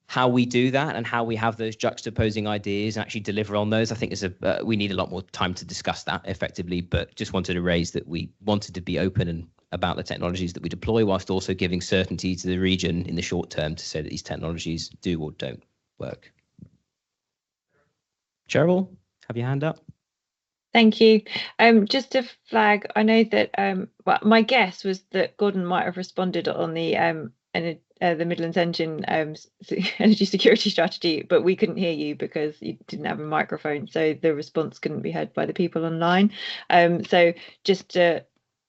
how we do that and how we have those juxtaposing ideas and actually deliver on those. I think we need a lot more time to discuss that effectively, but just wanted to raise that we wanted to be open and about the technologies that we deploy, whilst also giving certainty to the region in the short term to say that these technologies do or don't work. Cheryl, have your hand up. Thank you. Just to flag, I know that well, my guess was that Gordon might have responded on the Midlands Engine energy security strategy, but we couldn't hear you because you didn't have a microphone, so the response couldn't be heard by the people online. So just to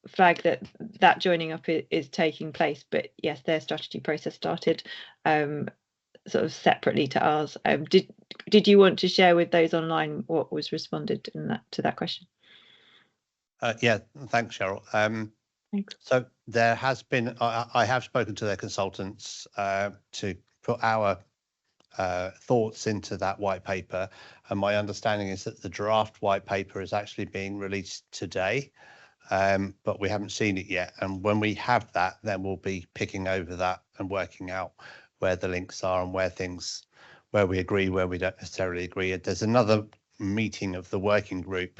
flag that joining up is taking place, but yes, their strategy process started sort of separately to ours. Did you want to share with those online what was responded to that question? Yeah, thanks, Cheryl. Thanks. So there has been, I have spoken to their consultants to put our thoughts into that white paper, and my understanding is that the draft white paper is actually being released today, but we haven't seen it yet. And when we have that, then we'll be picking over that and working out where the links are and where we agree, where we don't necessarily agree. There's another meeting of the working group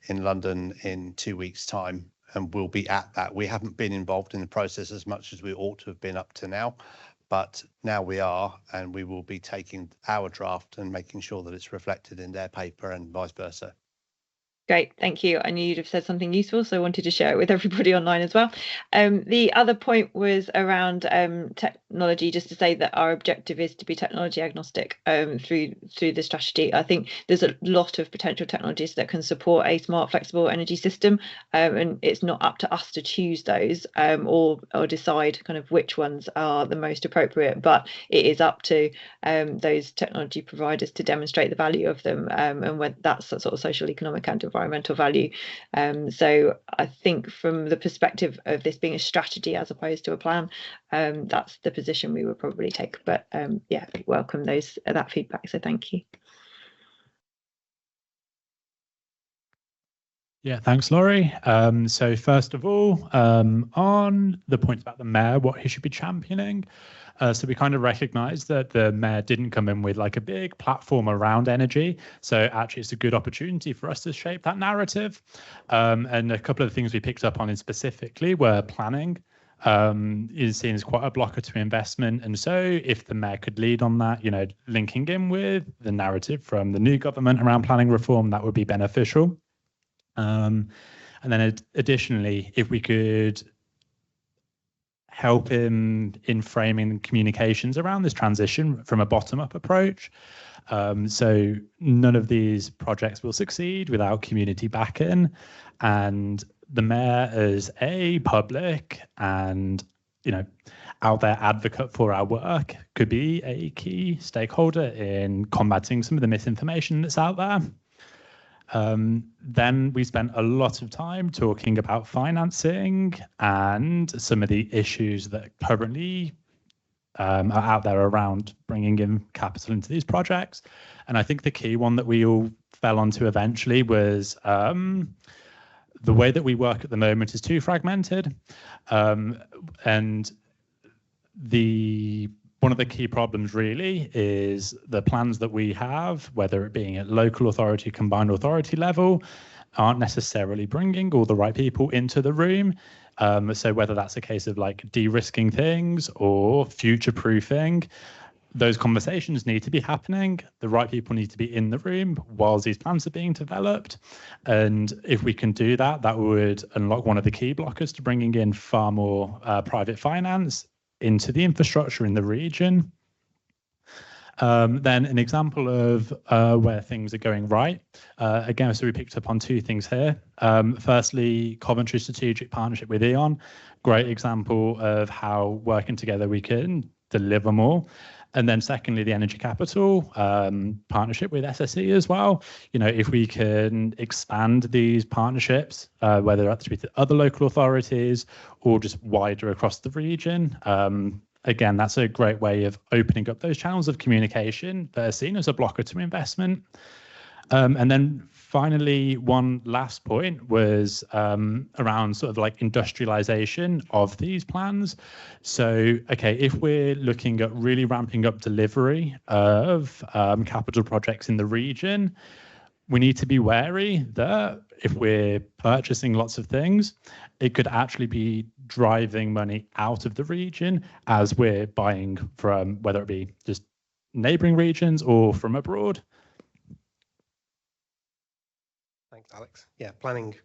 in London in 2 weeks' time, and we'll be at that. We haven't been involved in the process as much as we ought to have been up to now, but now we are, and we will be taking our draft and making sure that it's reflected in their paper and vice versa. Great, thank you. I knew you'd have said something useful, so I wanted to share it with everybody online as well. The other point was around technology, just to say that our objective is to be technology agnostic through the strategy. I think there's a lot of potential technologies that can support a smart, flexible energy system, and it's not up to us to choose those or decide kind of which ones are the most appropriate, but it is up to those technology providers to demonstrate the value of them, and when that's a sort of social, economic and environmental value. So I think from the perspective of this being a strategy as opposed to a plan, that's the position we would probably take. But yeah, welcome that feedback. So thank you. Yeah, thanks, Laurie. So first of all, on the point about the mayor, what he should be championing. So we kind of recognise that the mayor didn't come in with like a big platform around energy. So actually, it's a good opportunity for us to shape that narrative. And a couple of the things we picked up on in specifically were planning. Is seen as quite a blocker to investment. And so if the mayor could lead on that, linking in with the narrative from the new government around planning reform, that would be beneficial. And then additionally, if we could help him in framing communications around this transition from a bottom-up approach. So none of these projects will succeed without community back-in, and the mayor as a public and out there advocate for our work could be a key stakeholder in combating some of the misinformation that's out there. Then we spent a lot of time talking about financing and some of the issues that currently are out there around bringing in capital into these projects. And I think the key one that we all fell onto eventually was the way that we work at the moment is too fragmented. And one of the key problems really is the plans that we have, whether it being at local authority, combined authority level, aren't necessarily bringing all the right people into the room. So whether that's a case of like de-risking things or future-proofing, those conversations need to be happening. The right people need to be in the room whilst these plans are being developed. And if we can do that, that would unlock one of the key blockers to bringing in far more private finance into the infrastructure in the region. Then an example of where things are going right. Again, so we picked up on two things here. Firstly, Coventry strategic partnership with E.ON, great example of how working together we can deliver more. And then secondly, the Energy Capital partnership with SSE as well. If we can expand these partnerships, whether that's with other local authorities or just wider across the region, again, that's a great way of opening up those channels of communication that are seen as a blocker to investment. And then finally, one last point was around sort of like industrialization of these plans. So, okay, if we're looking at really ramping up delivery of capital projects in the region, we need to be wary that if we're purchasing lots of things, it could actually be driving money out of the region as we're buying from, whether it be just neighboring regions or from abroad. Thanks, Alex. Yeah, planning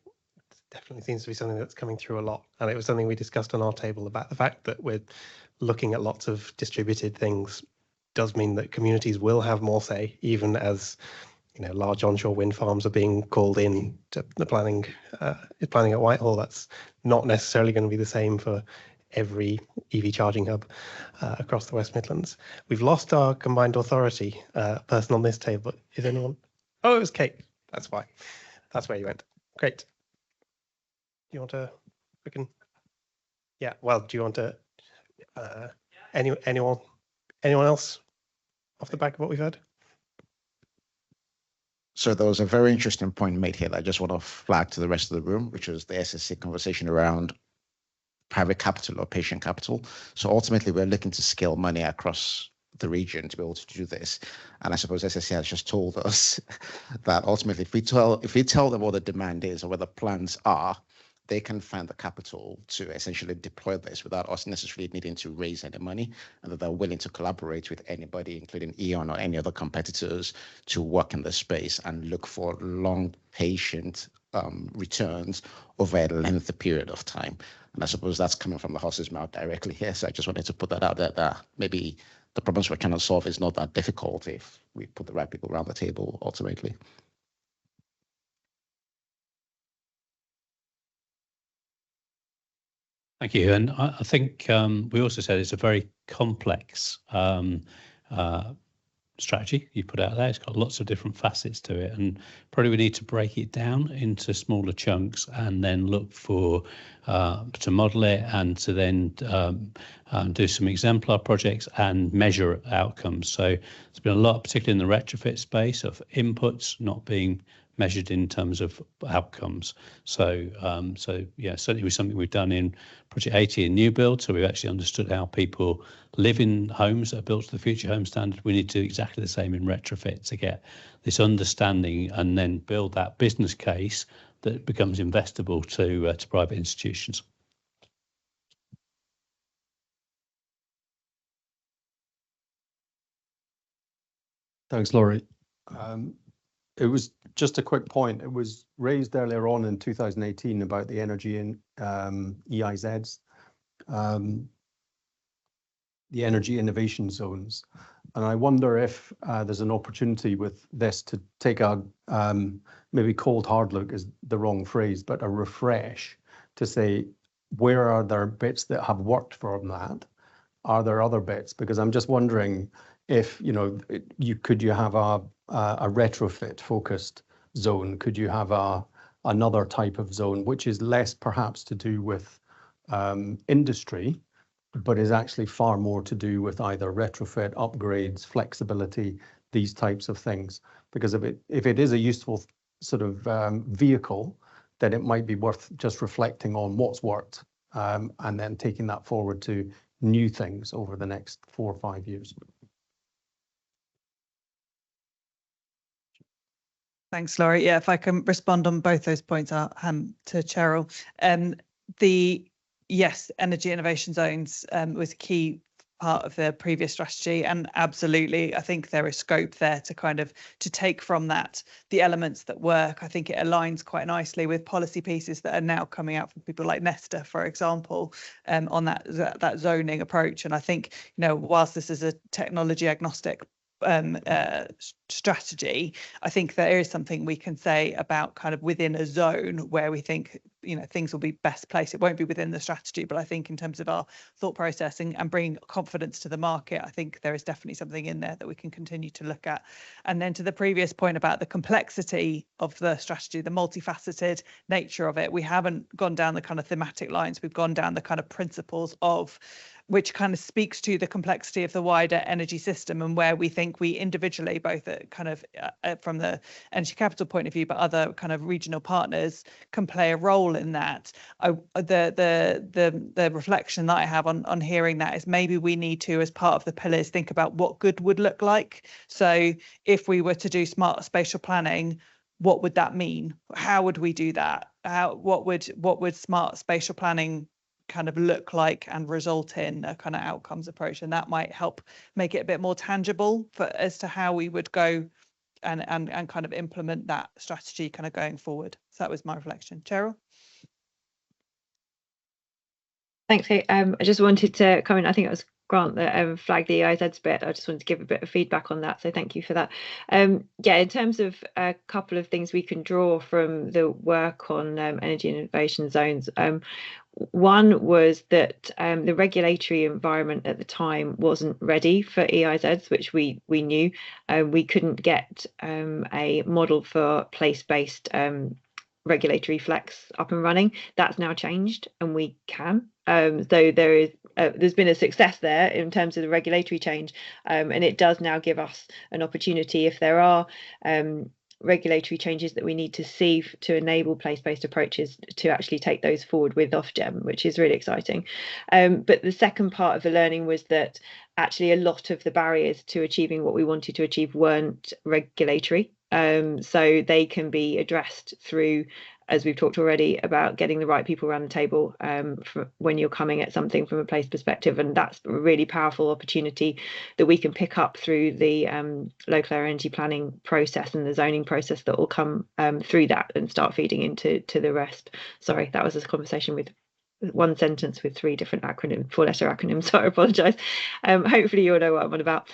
definitely seems to be something that's coming through a lot. And it was something we discussed on our table about the fact that we're looking at lots of distributed things does mean that communities will have more say, even as large onshore wind farms are being called in to the planning at Whitehall. That's not necessarily going to be the same for every EV charging hub across the West Midlands. We've lost our combined authority person on this table. Is anyone? Oh, it was Kate. That's why. That's where you went. Great. Do you want to? We can. Yeah. Well, do you want to? Anyone else off the back of what we've heard? So there was a very interesting point made here that I just want to flag to the rest of the room, which was the SSC conversation around private capital or patient capital. So ultimately, we're looking to scale money across the region to be able to do this. And I suppose SSC has just told us that ultimately, if we tell them what the demand is or what the plans are, they can find the capital to essentially deploy this without us necessarily needing to raise any money, and that they're willing to collaborate with anybody, including E.ON or any other competitors, to work in the space and look for long, patient returns over a lengthy period of time. And I suppose that's coming from the horse's mouth directly here. So I just wanted to put that out there, that maybe the problems we're trying to solve is not that difficult if we put the right people around the table ultimately. Thank you. And I think we also said it's a very complex strategy you put out there. It's got lots of different facets to it, and probably we need to break it down into smaller chunks and then look for to model it and to then do some exemplar projects and measure outcomes. So there's been a lot, particularly in the retrofit space, of inputs not being measured in terms of outcomes. So yeah, certainly was something we've done in Project 80 in new build. So we've actually understood how people live in homes that are built to the Future Home Standard. We need to do exactly the same in retrofit to get this understanding and then build that business case that becomes investable to private institutions. Thanks, Laurie. It was just a quick point. It was raised earlier on in 2018 about the energy in EIZs, the energy innovation zones. And I wonder if there's an opportunity with this to take a maybe cold hard look is the wrong phrase, but a refresh to say, where are there bits that have worked from that? Are there other bits? Because I'm just wondering if, you know, could you have a retrofit focused zone? Could you have another type of zone, which is less perhaps to do with industry, but is actually far more to do with either retrofit, upgrades, flexibility, these types of things? Because if it is a useful sort of vehicle, then it might be worth just reflecting on what's worked and then taking that forward to new things over the next 4 or 5 years. Thanks, Laurie. Yeah, if I can respond on both those points, I'll hand to Cheryl. Yes, energy innovation zones was a key part of the previous strategy, and absolutely, I think there is scope there to kind of to take from that the elements that work. I think it aligns quite nicely with policy pieces that are now coming out from people like Nesta, for example, on that zoning approach. And I think, you know, whilst this is a technology agnostic strategy, I think there is something we can say about kind of within a zone where we think, you know, things will be best placed. It won't be within the strategy, but I think in terms of our thought processing and bringing confidence to the market, I think there is definitely something in there that we can continue to look at. And then to the previous point about the complexity of the strategy, the multifaceted nature of it, we haven't gone down the kind of thematic lines, we've gone down the kind of principles of, which kind of speaks to the complexity of the wider energy system and where we think we individually, both at kind of from the energy capital point of view, but other kind of regional partners can play a role in that. The reflection that I have on hearing that is maybe we need to, as part of the pillars, think about what good would look like. So if we were to do smart spatial planning, what would that mean? How would we do that? What would smart spatial planning kind of look like and result in a kind of outcomes approach? And that might help make it a bit more tangible as to how we would go and kind of implement that strategy kind of going forward. So that was my reflection. Cheryl? Thanks, Kate. I just wanted to comment. I think it was Grant that flagged the EIZs bit. I just wanted to give a bit of feedback on that, so thank you for that. Yeah, in terms of a couple of things we can draw from the work on energy innovation zones, one was that the regulatory environment at the time wasn't ready for EIZs, which we knew. We couldn't get a model for place-based regulatory flex up and running. That's now changed, and we can. So there's been a success there in terms of the regulatory change, and it does now give us an opportunity if there are regulatory changes that we need to see to enable place-based approaches to actually take those forward with Ofgem, which is really exciting. But the second part of the learning was that actually a lot of the barriers to achieving what we wanted to achieve weren't regulatory. So they can be addressed through as we've talked already, about getting the right people around the table for when you're coming at something from a place perspective. And that's a really powerful opportunity that we can pick up through the local area energy planning process and the zoning process that will come through that and start feeding into the rest. Sorry, that was a conversation with one sentence with 3 different acronyms, 4-letter acronyms, so I apologise. Hopefully you all know what I'm on about.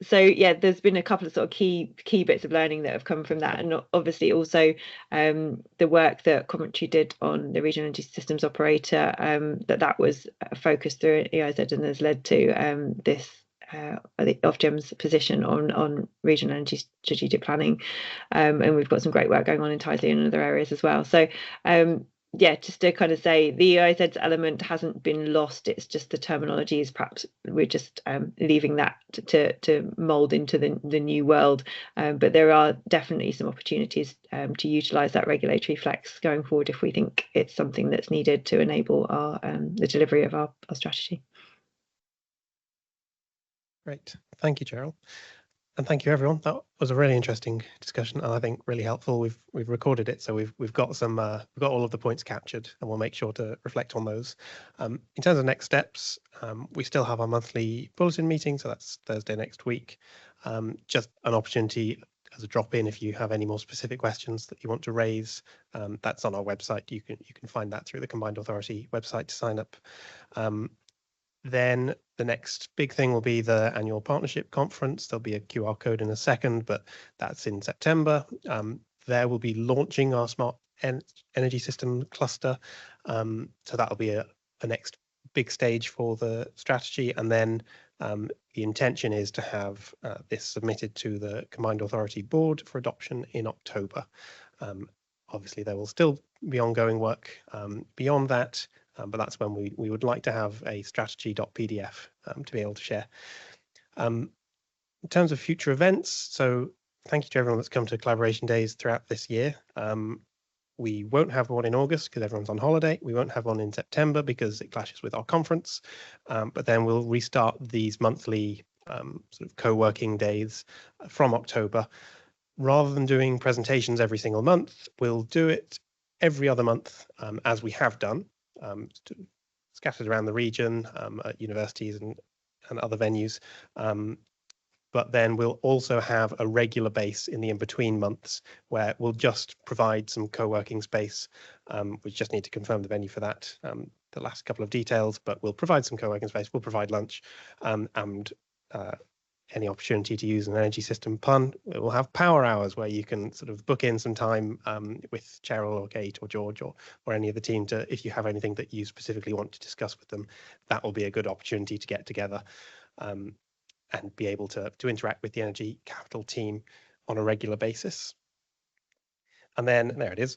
So yeah, there's been a couple of sort of key bits of learning that have come from that, and obviously also the work that Coventry did on the regional energy systems operator, that was focused through EIZ and has led to this Ofgem's position on regional energy strategic planning, and we've got some great work going on in Tyseley and other areas as well. So yeah, just to kind of say, the EIZ's element hasn't been lost. It's just the terminology is perhaps we're just leaving that to mould into the new world. But there are definitely some opportunities to utilise that regulatory flex going forward if we think it's something that's needed to enable our the delivery of our strategy. Great, thank you, Cheryl. And thank you, everyone. That was a really interesting discussion, and I think really helpful. We've recorded it, so we've got some we've got all of the points captured, and we'll make sure to reflect on those. In terms of next steps, we still have our monthly bulletin meeting, so that's Thursday next week. Just an opportunity as a drop in if you have any more specific questions that you want to raise. That's on our website. You can find that through the Combined Authority website to sign up. Then the next big thing will be the annual partnership conference. There'll be a QR code in a second, but that's in September. There we'll be launching our smart energy system cluster. So that'll be a next big stage for the strategy. And then the intention is to have this submitted to the Combined Authority board for adoption in October. Obviously, there will still be ongoing work beyond that. But that's when we would like to have a strategy.pdf to be able to share. In terms of future events, so thank you to everyone that's come to collaboration days throughout this year. We won't have one in August because everyone's on holiday. We won't have one in September because it clashes with our conference. But then we'll restart these monthly sort of co-working days from October. Rather than doing presentations every single month, we'll do it every other month as we have done. Scattered around the region at universities and other venues. But then we'll also have a regular base in the in-between months where we'll just provide some co-working space. We just need to confirm the venue for that, the last couple of details, but we'll provide some co-working space, we'll provide lunch and any opportunity to use an energy system pun. We'll have power hours where you can sort of book in some time with Cheryl or Kate or George or any of the team to, if you have anything that you specifically want to discuss with them, that will be a good opportunity to get together and be able to interact with the Energy Capital team on a regular basis. And then there it is.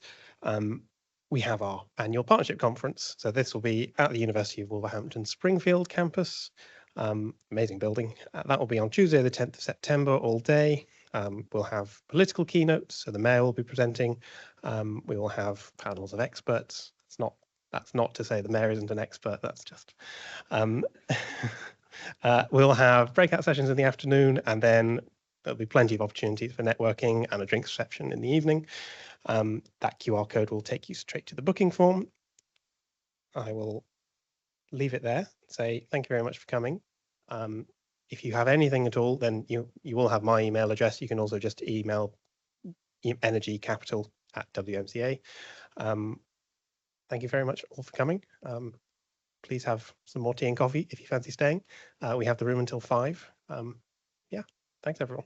We have our annual partnership conference. So this will be at the University of Wolverhampton Springfield campus. Amazing building. That will be on Tuesday, the 10th of September, all day. We'll have political keynotes, so the mayor will be presenting. We will have panels of experts. That's not to say the mayor isn't an expert. That's just. We'll have breakout sessions in the afternoon, and then there'll be plenty of opportunities for networking and a drinks reception in the evening. That QR code will take you straight to the booking form. I will leave it there. Say thank you very much for coming. If you have anything at all, then you will have my email address. You can also just email energycapital@WMCA. Thank you very much all for coming. Please have some more tea and coffee if you fancy staying. We have the room until 5. Yeah, thanks everyone.